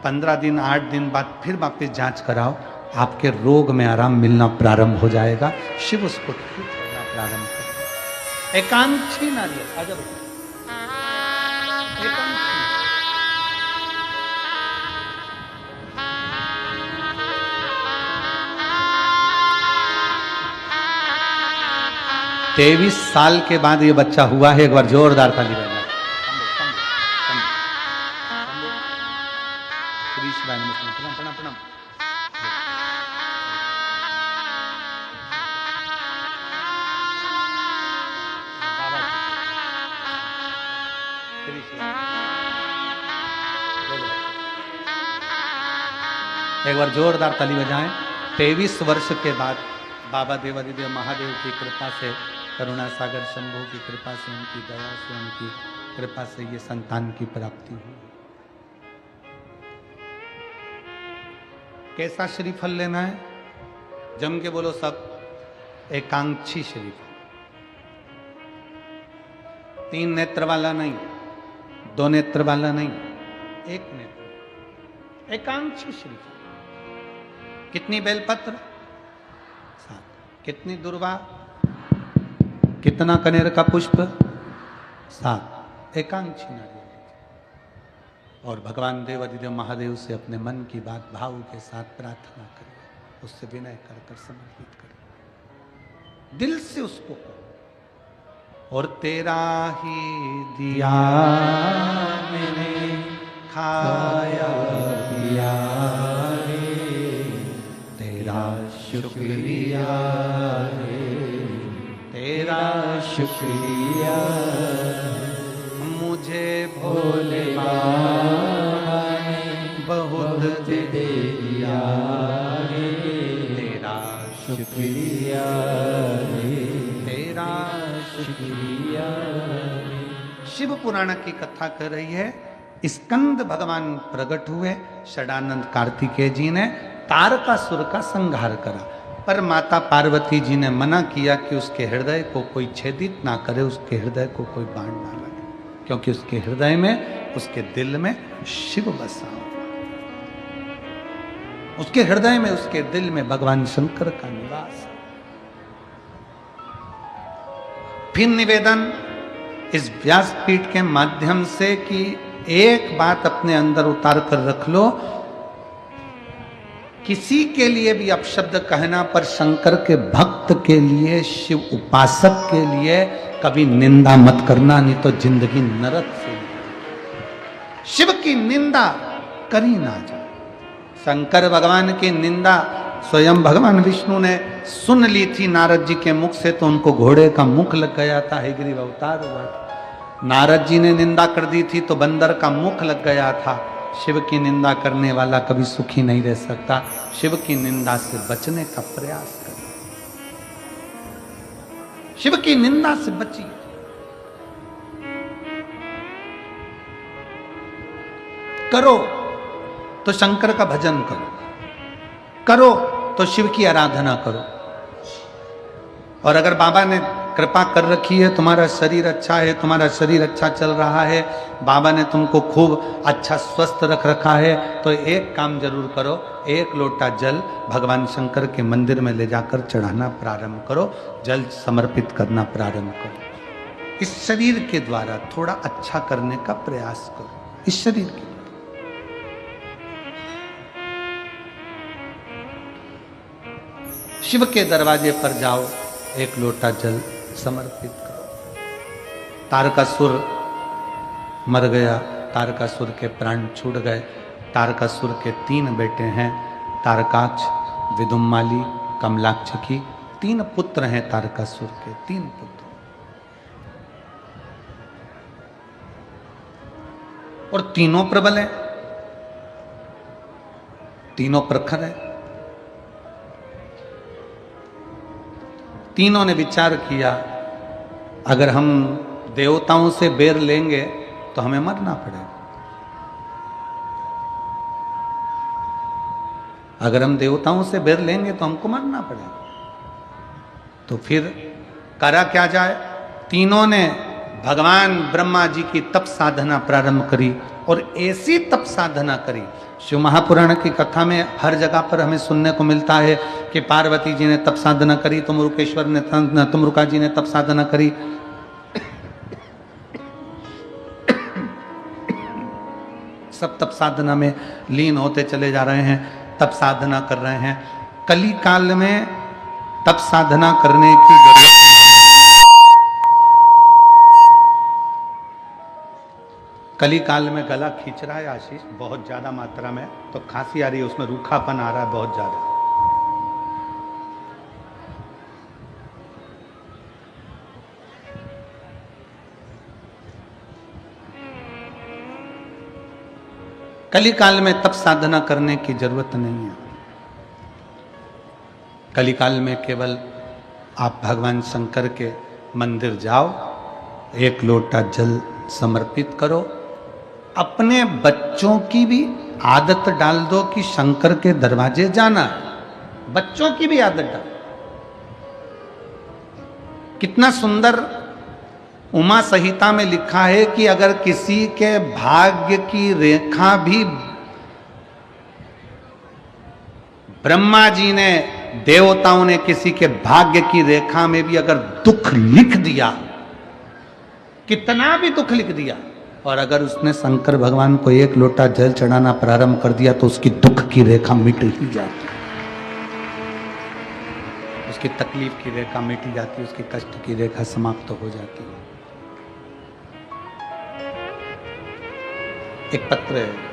15 दिन 8 दिन बाद फिर वापस जांच कराओ, आपके रोग में आराम मिलना प्रारंभ हो जाएगा। शिव उसको ठीक करना प्रारंभ कर। एकांक्षी नारियल अजब एकांक्षी। 23 साल के बाद ये बच्चा हुआ है। एक बार जोरदार ताली बजाएं। प्रणाम प्रणाम। एक बार जोरदार ताली बजाएं। 23 वर्ष के बाद बाबा देवाधिदेव महादेव की कृपा से, करुणा सागर शंभू की कृपा से, उनकी दया से, उनकी कृपा से ये संतान की प्राप्ति हुई। कैसा श्रीफल लेना है? जम के बोलो सब। एकांक्षी श्रीफल, 3 नेत्र वाला नहीं, 2 नेत्र वाला नहीं, 1 नेत्र, एकांक्षी श्रीफल। कितनी बेलपत्र? 7। कितनी दुर्वा? कितना कनेर का पुष्प? 7। एकांक्षी नारियल। और भगवान देवाधिदेव महादेव से अपने मन की बात भाव के साथ प्रार्थना करिए, उससे विनय कर कर समर्पित करिए, दिल से उसको कहो। और तेरा ही दिया मैंने खाया पिया रे, तेरा शुक्रिया रे, तेरा शुक्रिया, मुझे भोले बाबा ने बहुत दे दिया रे, तेरा शुक्रिया रे, तेरा शुक्रिया रे। शिव पुराण की कथा कर रही है। स्कंद भगवान प्रकट हुए, षडानंद कार्तिकेय जी ने तारकासुर का संहार करा, पर माता पार्वती जी ने मना किया कि उसके हृदय को कोई छेदित ना करे, उसके हृदय को कोई बाण ना लगे, क्योंकि उसके हृदय में, उसके दिल में शिव बसा हुआ, उसके हृदय में, उसके दिल में भगवान शंकर का निवास। फिर निवेदन इस व्यासपीठ के माध्यम से कि एक बात अपने अंदर उतार कर रख लो, किसी के लिए भी अपशब्द कहना, पर शंकर के भक्त के लिए, शिव उपासक के लिए कभी निंदा मत करना, नहीं तो जिंदगी नरक से। शिव की निंदा करी ना जाए। शंकर भगवान की निंदा स्वयं भगवान विष्णु ने सुन ली थी नारद जी के मुख से, तो उनको घोड़े का मुख लग गया था, हयग्रीव अवतार हुआ था। नारद जी ने निंदा कर दी थी तो बंदर का मुख लग गया था। शिव की निंदा करने वाला कभी सुखी नहीं रह सकता। शिव की निंदा से बचने का प्रयास करें, शिव की निंदा से बचिए। करो तो शंकर का भजन करो, करो तो शिव की आराधना करो। और अगर बाबा ने कृपा कर रखी है, तुम्हारा शरीर अच्छा है, तुम्हारा शरीर अच्छा चल रहा है, बाबा ने तुमको खूब अच्छा स्वस्थ रख रखा है, तो एक काम जरूर करो, एक लोटा जल भगवान शंकर के मंदिर में ले जाकर चढ़ाना प्रारंभ करो, जल समर्पित करना प्रारंभ करो। इस शरीर के द्वारा थोड़ा अच्छा करने का प्रयास करो, इस शरीर के। शिव के दरवाजे पर जाओ, एक लोटा जल समर्पित करो। तारकासुर मर गया, तारकासुर के प्राण छूट गए। तारकासुर के 3 बेटे हैं, तारकाक्ष, विदुम्माली, कमलाक्ष की 3 पुत्र हैं तारकासुर के, 3 पुत्र। और तीनों प्रबल हैं, तीनों प्रखर हैं। तीनों ने विचार किया, अगर हम देवताओं से बेर लेंगे तो हमें मरना पड़ेगा। अगर हम देवताओं से बेर लेंगे तो हमको मरना पड़ेगा। तो फिर करा क्या जाए? तीनों ने भगवान ब्रह्मा जी की तप साधना प्रारंभ करी, और ऐसी तप साधना करी। शिव महापुराण की कथा में हर जगह पर हमें सुनने को मिलता है कि पार्वती जी ने तप साधना करी, तुमरुकेश्वर ने, तुमरुका जी ने तप साधना करी। सब तप साधना में लीन होते चले जा रहे हैं, तप साधना कर रहे हैं। कली काल में तप साधना करने की जरूरत नहीं है। कली काल में गला खींच रहा है आशीष बहुत ज्यादा मात्रा में, तो खांसी आ रही है, उसमें रूखापन आ रहा है बहुत ज्यादा। कली काल में तप साधना करने की जरूरत नहीं है। कली काल में केवल आप भगवान शंकर के मंदिर जाओ, एक लोटा जल समर्पित करो। अपने बच्चों की भी आदत डाल दो कि शंकर के दरवाजे जाना, बच्चों की भी आदत डाल। कितना सुंदर उमा संहिता में लिखा है कि अगर किसी के भाग्य की रेखा भी ब्रह्मा जी ने, देवताओं ने किसी के भाग्य की रेखा में भी अगर दुख लिख दिया, कितना भी दुख लिख दिया, और अगर उसने शंकर भगवान को एक लोटा जल चढ़ाना प्रारंभ कर दिया तो उसकी दुख की रेखा मिट ही जाती, उसकी तकलीफ की रेखा मिट जाती, उसकी कष्ट की रेखा समाप्त हो जाती है। एक पत्र है,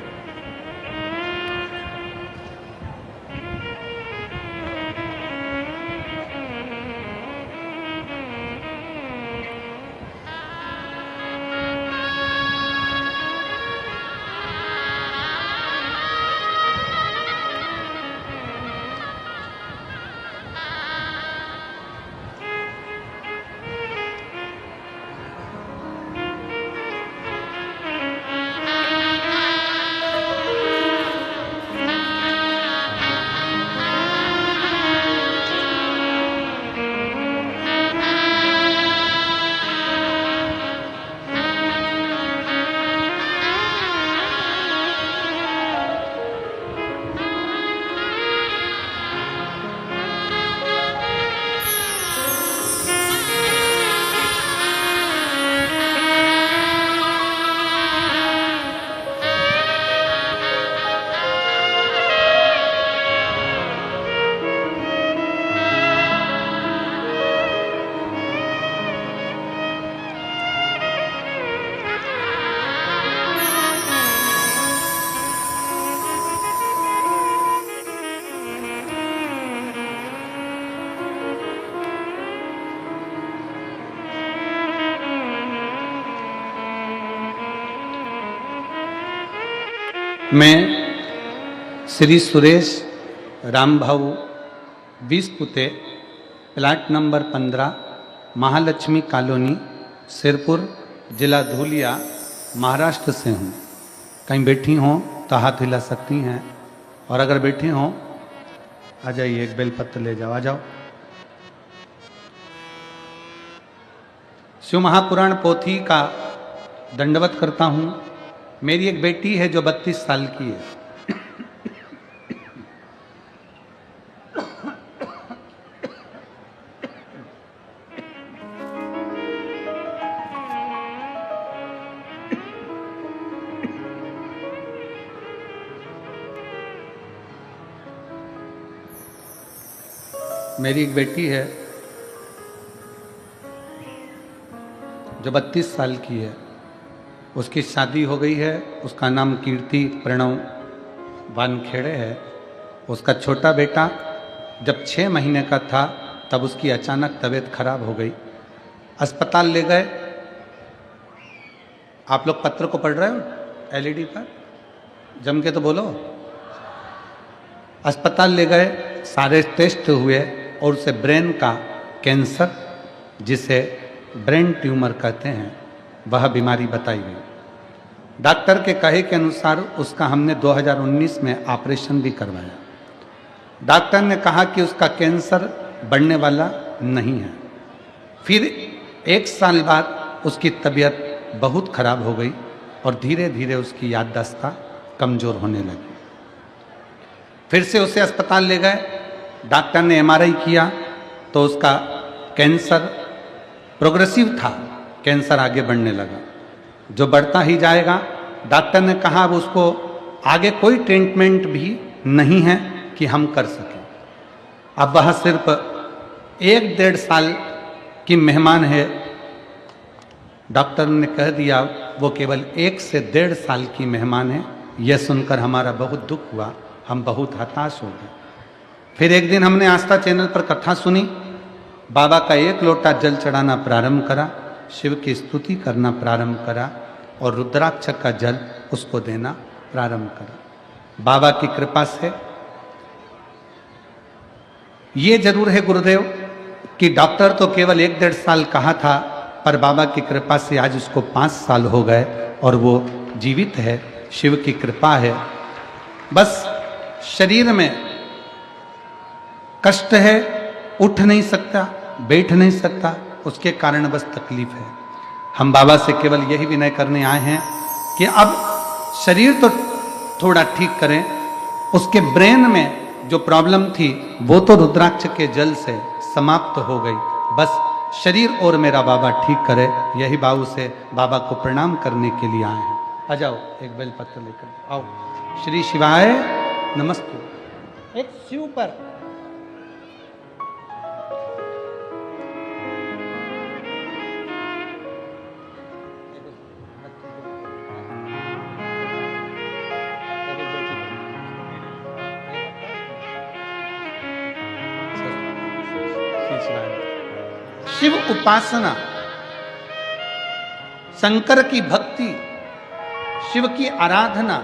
मैं श्री सुरेश रामभाऊ 20 पुते, plot number 15, Mahalakshmi colony, Sirpur, जिला धुलिया, महाराष्ट्र से हूँ। कहीं बैठी हों तो हाथ हिला सकती हैं, और अगर बैठी हों आ जाइए, एक बेलपत्र ले जाओ, आ जाओ। शिव महापुराण पोथी का दंडवत करता हूँ। मेरी एक बेटी है जो 32 साल की है। मेरी एक बेटी है जो 32 साल की है। उसकी शादी हो गई है। उसका नाम कीर्ति प्रणव वानखेड़े है। उसका छोटा बेटा जब 6 महीने का था तब उसकी अचानक तबीयत खराब हो गई। अस्पताल ले गए। आप लोग पत्र को पढ़ रहे हो एलईडी पर? जम के तो बोलो। अस्पताल ले गए, सारे टेस्ट हुए और उसे ब्रेन का कैंसर, जिसे ब्रेन ट्यूमर कहते हैं, वह बीमारी बताई गई। डॉक्टर के कहे के अनुसार उसका हमने 2019 में ऑपरेशन भी करवाया। डॉक्टर ने कहा कि उसका कैंसर बढ़ने वाला नहीं है। फिर 1 साल बाद उसकी तबीयत बहुत खराब हो गई और धीरे धीरे उसकी याददाश्त कमज़ोर होने लगी। फिर से उसे अस्पताल ले गए। डॉक्टर ने एमआरआई किया तो उसका कैंसर प्रोग्रेसिव था, कैंसर आगे बढ़ने लगा, जो बढ़ता ही जाएगा। डॉक्टर ने कहा अब उसको आगे कोई ट्रीटमेंट भी नहीं है कि हम कर सकें। अब वह सिर्फ 1-1.5 साल की मेहमान है। डॉक्टर ने कह दिया वो केवल 1 से 1.5 साल की मेहमान है। यह सुनकर हमारा बहुत दुख हुआ, हम बहुत हताश हो गए। फिर एक दिन हमने आस्था चैनल पर कथा सुनी। बाबा का 1 लोटा जल चढ़ाना प्रारंभ करा, शिव की स्तुति करना प्रारंभ करा और रुद्राक्ष का जल उसको देना प्रारंभ करा। बाबा की कृपा से ये जरूर है गुरुदेव कि डॉक्टर तो केवल 1-1.5 साल कहा था, पर बाबा की कृपा से आज उसको 5 साल हो गए और वो जीवित है। शिव की कृपा है। बस शरीर में कष्ट है, उठ नहीं सकता, बैठ नहीं सकता, उसके कारण बस तकलीफ है। हम बाबा से केवल यही विनय करने आए हैं कि अब शरीर तो थोड़ा ठीक करें, उसके ब्रेन में जो प्रॉब्लम थी वो तो रुद्राक्ष के जल से समाप्त हो गई। बस शरीर और मेरा बाबा ठीक करे, यही बाबू से बाबा को प्रणाम करने के लिए आए हैं। आ जाओ, एक बेलपत्र लेकर आओ। श्री शिवाय नमस्ते। एक शिव पर शिव उपासना, शंकर की भक्ति, शिव की आराधना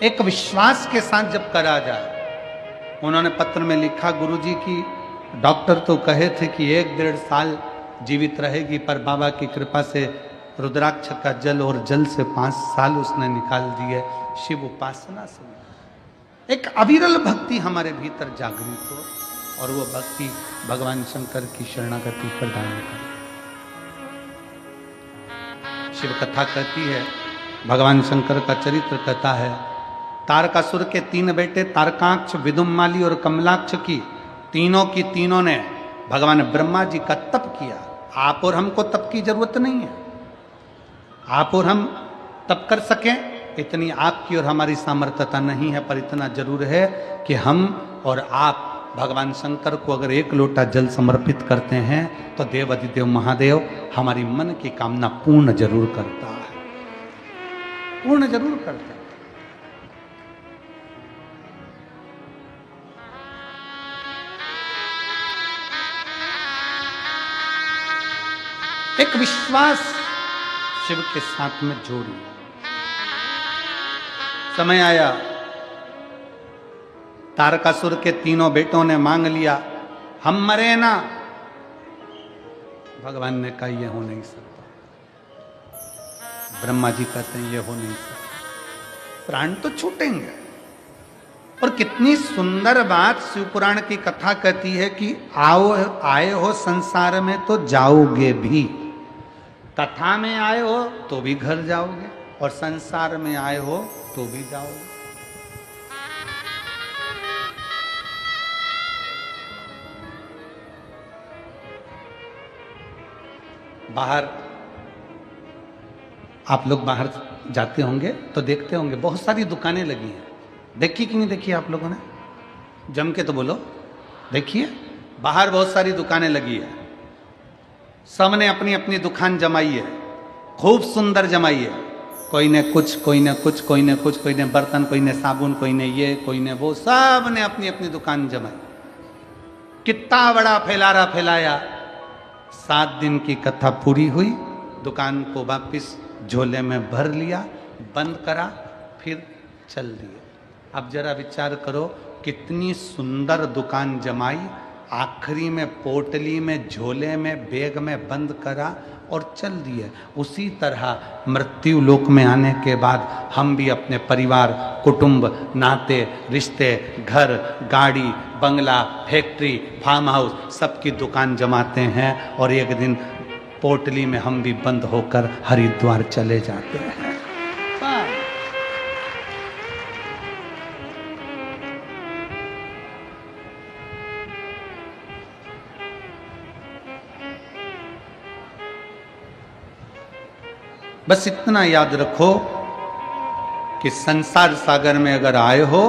एक विश्वास के साथ जब करा जाए। उन्होंने पत्र में लिखा, गुरुजी की डॉक्टर तो कहे थे कि 1-1.5 साल जीवित रहेगी, पर बाबा की कृपा से रुद्राक्ष का जल और जल से 5 साल उसने निकाल दिए। शिव उपासना से एक अविरल भक्ति हमारे भीतर जागृत हो और वो भक्ति भगवान शंकर की शरणागति प्रदान करे। शिव कथा कहती है, भगवान शंकर का चरित्र कहता है, तारकासुर के 3 बेटे तारकाक्ष, विदुम्माली और कमलाक्ष की तीनों ने भगवान ब्रह्मा जी का तप किया। आप और हमको तप की जरूरत नहीं है। आप और हम तप कर सकें इतनी आपकी और हमारी सामर्थ्यता नहीं है, पर इतना जरूर है कि हम और आप भगवान शंकर को अगर 1 लोटा जल समर्पित करते हैं तो देवाधिदेव महादेव हमारी मन की कामना पूर्ण जरूर करता है, पूर्ण जरूर करता है। एक विश्वास शिव के साथ में जोड़िए। समय आया, तारकासुर के 3 बेटों ने मांग लिया, हम मरे ना। भगवान ने कहा यह हो नहीं सकता। ब्रह्मा जी कहते हैं यह हो नहीं सकता, प्राण तो छूटेंगे। और कितनी सुंदर बात शिव पुराण की कथा कहती है कि आए हो संसार में तो जाओगे भी। कथा में आए हो तो भी घर जाओगे, और संसार में आए हो तो भी जाओगे। बाहर आप लोग बाहर जाते होंगे तो देखते होंगे बहुत सारी दुकानें लगी हैं। देखी कि नहीं देखी आप लोगों ने? जम के तो बोलो, देखिए बाहर बहुत सारी दुकानें लगी है। सबने अपनी अपनी दुकान जमाई है, खूब सुंदर जमाई है। कोई ने कुछ, कोई ने कुछ, कोई ने कुछ, कोई ने बर्तन, कोई ने साबुन, कोई ने ये, कोई ने वो, सब ने अपनी अपनी दुकान जमाई। कितना बड़ा फैलारा फैलाया। 7 दिन की कथा पूरी हुई, दुकान को वापिस झोले में भर लिया, बंद करा, फिर चल दिए। अब जरा विचार करो, कितनी सुंदर दुकान जमाई, आखिरी में पोटली में, झोले में, बैग में बंद करा और चल दिए। उसी तरह मृत्यु लोक में आने के बाद हम भी अपने परिवार, कुटुंब, नाते, रिश्ते, घर, गाड़ी, बंगला, फैक्ट्री, फार्म हाउस, सबकी दुकान जमाते हैं और एक दिन पोटली में हम भी बंद होकर हरिद्वार चले जाते हैं। बस इतना याद रखो कि संसार सागर में अगर आए हो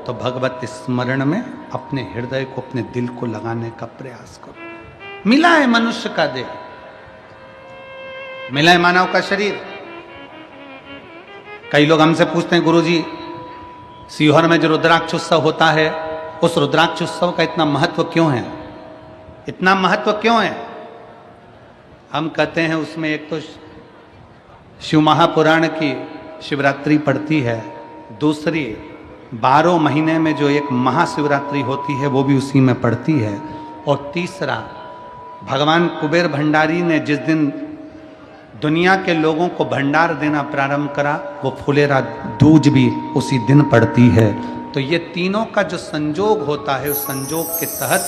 तो भगवत स्मरण में अपने हृदय को, अपने दिल को लगाने का प्रयास करो। मिला है मनुष्य का देह, मिला है मानव का शरीर। कई लोग हमसे पूछते हैं, गुरुजी सीहोर में जो रुद्राक्ष उत्सव होता है, उस रुद्राक्ष उत्सव का इतना महत्व क्यों है? इतना महत्व क्यों है? हम कहते हैं उसमें एक तो शिव महापुराण की शिवरात्रि पड़ती है, दूसरी 12 महीने में जो एक महाशिवरात्रि होती है वो भी उसी में पड़ती है, और तीसरा भगवान कुबेर भंडारी ने जिस दिन दुनिया के लोगों को भंडार देना प्रारंभ करा, वो फुलेरा दूज भी उसी दिन पड़ती है। तो ये तीनों का जो संजोग होता है, उस संजोग के तहत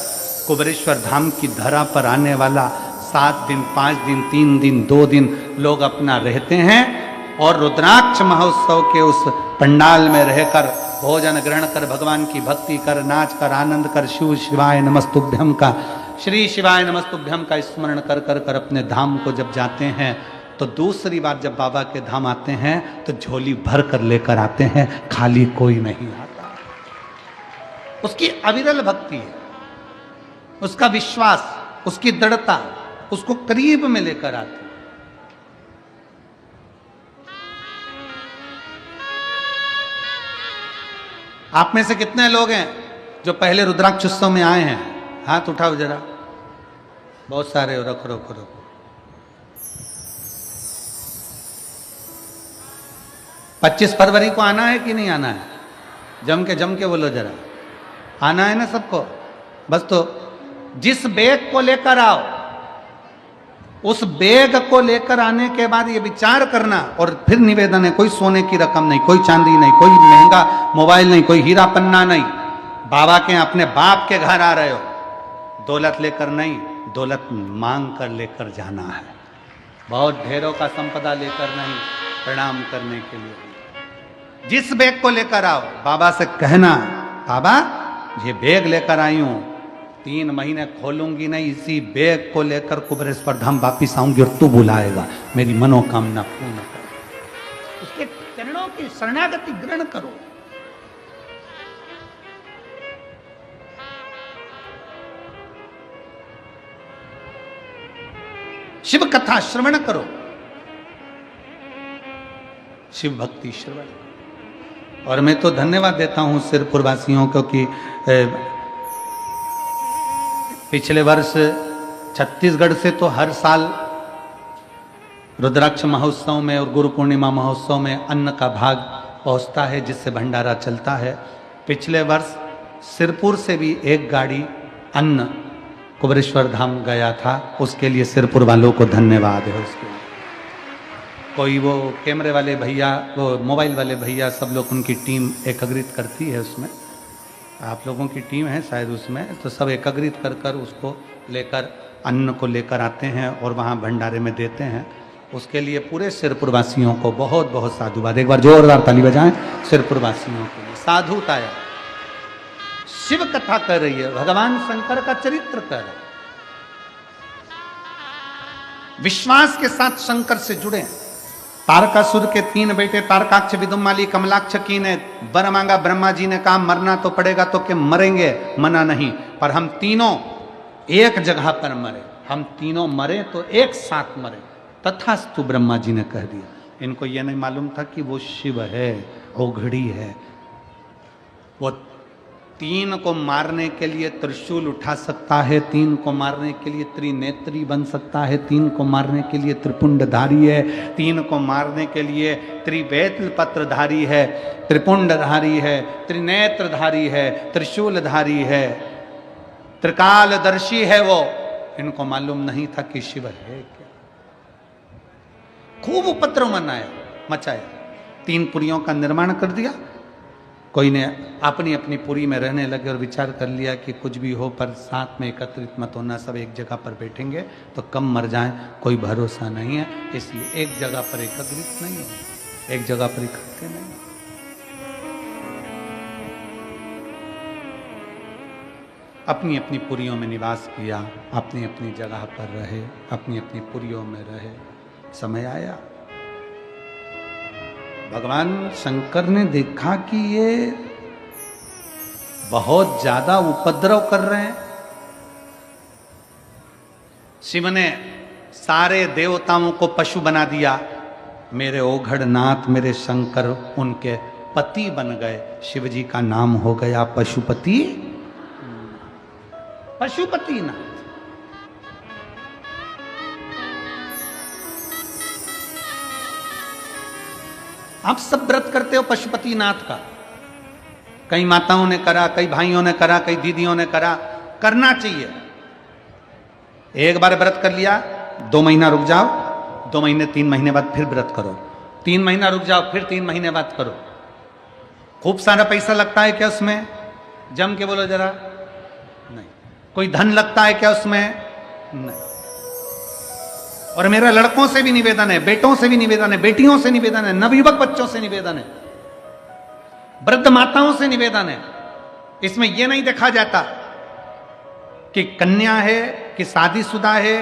कुबेरेश्वर धाम की धरा पर आने वाला 7 दिन, 5 दिन, 3 दिन, 2 दिन लोग अपना रहते हैं और रुद्राक्ष महोत्सव के उस पंडाल में रहकर भोजन ग्रहण कर, भगवान की भक्ति कर, नाच कर, आनंद कर, शिव शिवाय नमस्तुभ्यम का, श्री शिवाय नमस्तुभ्यम का स्मरण कर कर कर अपने धाम को जब जाते हैं, तो दूसरी बार जब बाबा के धाम आते हैं तो झोली भर कर लेकर आते हैं, खाली कोई नहीं आता। उसकी अविरल भक्ति है, उसका विश्वास, उसकी दृढ़ता उसको करीब में लेकर आती। आप में से कितने लोग हैं जो पहले रुद्राक्ष उत्सव में आए हैं? हाथ उठाओ जरा। बहुत सारे हो, रखो रखो रखो। 25 फरवरी को आना है कि नहीं आना है? जम के बोलो जरा। आना है ना सबको? बस तो जिस बैग को लेकर आओ, उस बैग को लेकर आने के बाद ये विचार करना, और फिर निवेदन है, कोई सोने की रकम नहीं, कोई चांदी नहीं, कोई महंगा मोबाइल नहीं, कोई हीरा पन्ना नहीं। बाबा के अपने बाप के घर आ रहे हो, दौलत लेकर नहीं, दौलत मांग कर लेकर जाना है। बहुत ढेरों का संपदा लेकर नहीं, प्रणाम करने के लिए। जिस बैग को लेकर आओ, बाबा से कहना, बाबा ये बैग लेकर आई हूं, 3 महीने खोलूंगी नहीं, इसी बैग को लेकर कुबेरेश्वर धाम वापिस आऊंगी और तू बुलाएगा, मेरी मनोकामना पूर्ण कर। उसके चरणों की शरणागति ग्रहण करो। शिव कथा श्रवण करो, शिव भक्ति श्रवण। और मैं तो धन्यवाद देता हूं सिरपुर वासियों को कि पिछले वर्ष छत्तीसगढ़ से तो हर साल रुद्राक्ष महोत्सव में और गुरु पूर्णिमा महोत्सव में अन्न का भाग पहुंचता है, जिससे भंडारा चलता है। पिछले वर्ष सिरपुर से भी एक गाड़ी अन्न कुबेरेश्वर धाम गया था, उसके लिए सिरपुर वालों को धन्यवाद है। उसके कोई वो कैमरे वाले भैया, वो मोबाइल वाले भैया, सब लोग उनकी टीम एकत्रित करती है। उसमें आप लोगों की टीम है शायद उसमें, तो सब एकत्रित कर कर उसको लेकर, अन्न को लेकर आते हैं और वहाँ भंडारे में देते हैं। उसके लिए पूरे सिरपुर वासियों को बहुत बहुत साधुवाद। एक बार जोरदार ताली बजाएं सिरपुर वासियों के लिए। साधुताया शिव कथा कर रही है, भगवान शंकर का चरित्र कर रहा है। विश्वास के साथ शंकर से जुड़े। तारकासुर के 3 बेटे तारकाक्ष, विदुमाली, कमलाक्ष की ने वर मांगा। ब्रह्मा जी ने कहा मरना तो पड़ेगा तो कि मरेंगे, मना नहीं, पर हम तीनों एक जगह पर मरे। हम तीनों मरे तो एक साथ मरे। तथास्तु ब्रह्मा जी ने कह दिया। इनको यह नहीं मालूम था कि वो शिव है, ओघड़ी है। वो 3 को मारने के लिए त्रिशूल उठा सकता है, 3 को मारने के लिए त्रिनेत्री बन सकता है, 3 को मारने के लिए त्रिपुंडधारी है, 3 को मारने के लिए त्रिवेत्र पत्रधारी है, त्रिपुंडधारी है, त्रिनेत्रधारी है, त्रिशूलधारी है, त्रिकालदर्शी है वो। इनको मालूम नहीं था कि शिव है क्या। खूब उपद्रव मचाया, 3 पुरियों का निर्माण कर दिया। कोई ने अपनी अपनी पुरी में रहने लगे और विचार कर लिया कि कुछ भी हो पर साथ में एकत्रित मत होना, सब एक जगह पर बैठेंगे तो कम मर जाएं, कोई भरोसा नहीं है, इसलिए एक जगह पर एकत्रित नहीं हो, एक जगह पर इकट्ठे नहीं। अपनी अपनी पुरियों में निवास किया, अपनी अपनी जगह पर रहे, अपनी अपनी पुरियों में रहे। समय आया भगवान शंकर ने देखा कि ये बहुत ज्यादा उपद्रव कर रहे हैं। शिव ने सारे देवताओं को पशु बना दिया। मेरे ओघड़नाथ, मेरे शंकर उनके पति बन गए। शिव जी का नाम हो गया पशुपति, पशुपतिनाथ। आप सब व्रत करते हो पशुपतिनाथ का। कई माताओं ने करा, कई भाइयों ने करा, कई दीदियों ने करा। करना चाहिए। एक बार व्रत कर लिया, 2 महीना रुक जाओ, 2 महीने 3 महीने बाद फिर व्रत करो, 3 महीना रुक जाओ, फिर 3 महीने बाद करो। खूब सारा पैसा लगता है क्या उसमें? जम के बोलो जरा। नहीं। कोई धन लगता है क्या उसमें? नहीं। और मेरा लड़कों से भी निवेदन है, बेटों से भी निवेदन है, बेटियों से निवेदन है, नवयुवक बच्चों से निवेदन है, वृद्ध माताओं से निवेदन है। इसमें यह नहीं देखा जाता कि कन्या है कि शादीशुदा है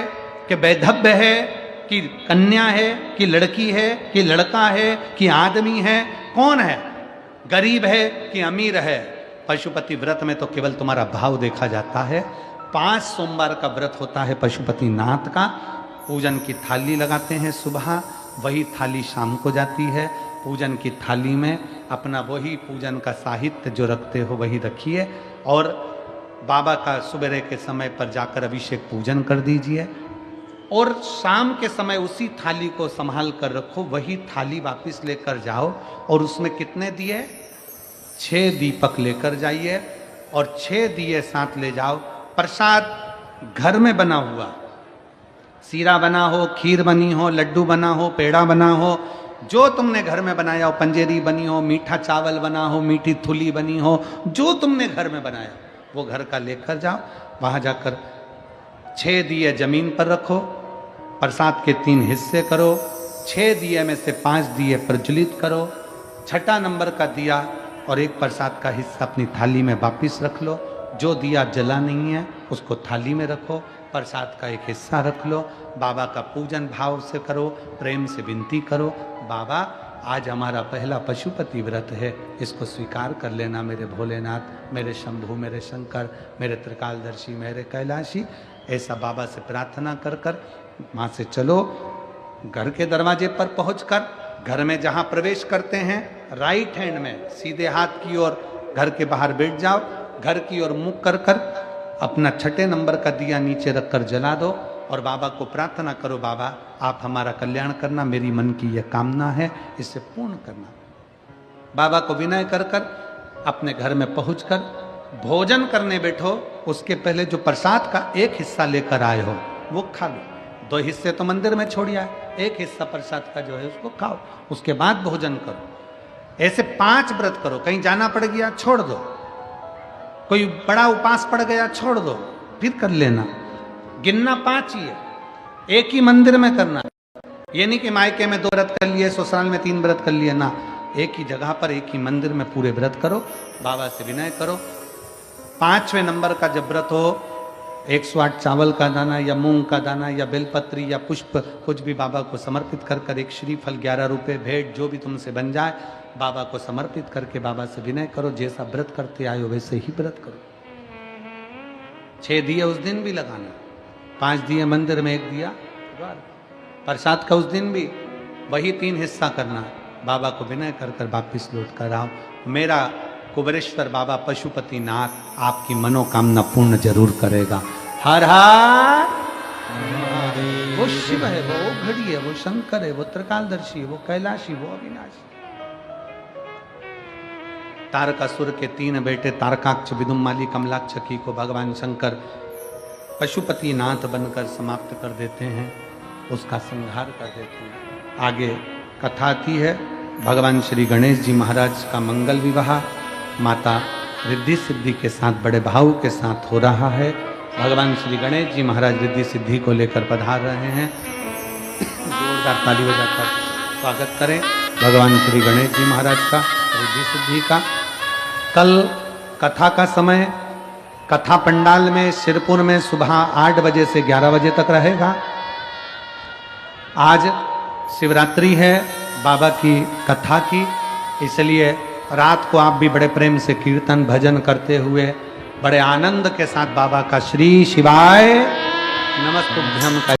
कि वैधव्य है कि कन्या है कि लड़की है कि लड़का है कि आदमी है, कौन है, गरीब है कि अमीर है। पशुपति व्रत में तो केवल तुम्हारा भाव देखा जाता है। 5 सोमवार का व्रत होता है पशुपतिनाथ का। पूजन की थाली लगाते हैं सुबह, वही थाली शाम को जाती है। पूजन की थाली में अपना वही पूजन का साहित्य जो रखते हो वही रखिए, और बाबा का सुबह के समय पर जाकर अभिषेक पूजन कर दीजिए, और शाम के समय उसी थाली को संभाल कर रखो। वही थाली वापस लेकर जाओ और उसमें कितने दिए? 6 दीपक लेकर जाइए और 6 दिए साथ ले जाओ। प्रसाद घर में बना हुआ, सीरा बना हो, खीर बनी हो, लड्डू बना हो, पेड़ा बना हो, जो तुमने घर में बनाया हो, पंजेरी बनी हो, मीठा चावल बना हो, मीठी थुली बनी हो, जो तुमने घर में बनाया वो घर का लेकर जाओ। वहां जाकर 6 दिए जमीन पर रखो, प्रसाद के 3 हिस्से करो, 6 दिए में से 5 दिए प्रज्वलित करो, 6ठा नंबर का दिया और एक प्रसाद का हिस्सा अपनी थाली में वापिस रख लो। जो दिया जला नहीं है उसको थाली में रखो, प्रसाद का एक हिस्सा रख लो। बाबा का पूजन भाव से करो, प्रेम से विनती करो, बाबा आज हमारा पहला पशुपति व्रत है, इसको स्वीकार कर लेना मेरे भोलेनाथ, मेरे शंभु, मेरे शंकर, मेरे त्रिकालदर्शी, मेरे कैलाशी। ऐसा बाबा से प्रार्थना कर कर वहाँ से चलो। घर के दरवाजे पर पहुंचकर घर में जहाँ प्रवेश करते हैं राइट हैंड में सीधे हाथ की ओर घर के बाहर बैठ जाओ। घर की ओर मुख कर कर अपना 6ठे नंबर का दिया नीचे रखकर जला दो और बाबा को प्रार्थना करो, बाबा आप हमारा कल्याण करना, मेरी मन की यह कामना है, इसे पूर्ण करना। बाबा को विनय कर कर अपने घर में पहुंचकर भोजन करने बैठो। उसके पहले जो प्रसाद का एक हिस्सा लेकर आए हो वो खा लो। 2 हिस्से तो मंदिर में छोड़िया, एक हिस्सा प्रसाद का जो है उसको खाओ, उसके बाद भोजन करो। ऐसे 5 व्रत करो। कहीं जाना पड़ गया छोड़ दो, कोई बड़ा उपास पड़ गया छोड़ दो, फिर कर लेना। गिनना 5 ही है, एक ही मंदिर में करना, ये नहीं कि मायके में 2 व्रत कर लिए, ससुराल में 3 व्रत कर लिए ना, एक ही जगह पर एक ही मंदिर में पूरे व्रत करो, बाबा से विनय करो। 5वें नंबर का जब व्रत हो, 108 चावल का दाना या मूंग का दाना या बेलपत्री या पुष्प कुछ भी बाबा को समर्पित कर कर, एक श्रीफल 11 रुपए भेंट जो भी तुमसे बन जाए बाबा को समर्पित करके बाबा से विनय करो। जैसा व्रत करते आए हो वैसे ही व्रत करो। 6 दिए उस दिन भी लगाना, 5 दिए मंदिर में, 1 दिया प्रसाद का उस दिन भी वही 3 हिस्सा करना। बाबा को विनय कर कर वापिस लौट कर आओ। मेरा कुबेरेश्वर बाबा पशुपतिनाथ आपकी मनोकामना पूर्ण जरूर करेगा। हर हर, वो शिव है, वो घड़ी है, वो शंकर है, वो त्रिकालदर्शी है, वो कैलाशी, वो अविनाशी। तारकासुर के 3 बेटे तारकाक्ष, विदुमाली, कमलाक्ष की को भगवान शंकर पशुपतिनाथ बनकर समाप्त कर देते हैं, उसका संहार कर देते हैं। आगे कथा आती है, भगवान श्री गणेश जी महाराज का मंगल विवाह माता रिद्धि सिद्धि के साथ बड़े भाव के साथ हो रहा है। भगवान श्री गणेश जी महाराज रिद्धि सिद्धि को लेकर पधार रहे हैं। जोरदार ताली बजाकर स्वागत करें भगवान श्री गणेश जी महाराज का, रिद्धि सिद्धि का। कल कथा का समय कथा पंडाल में सिरपुर में सुबह 8 बजे से 11 बजे तक रहेगा। आज शिवरात्रि है बाबा की कथा की, इसलिए रात को आप भी बड़े प्रेम से कीर्तन भजन करते हुए बड़े आनंद के साथ बाबा का श्री शिवाय नमस्तुभ्यम का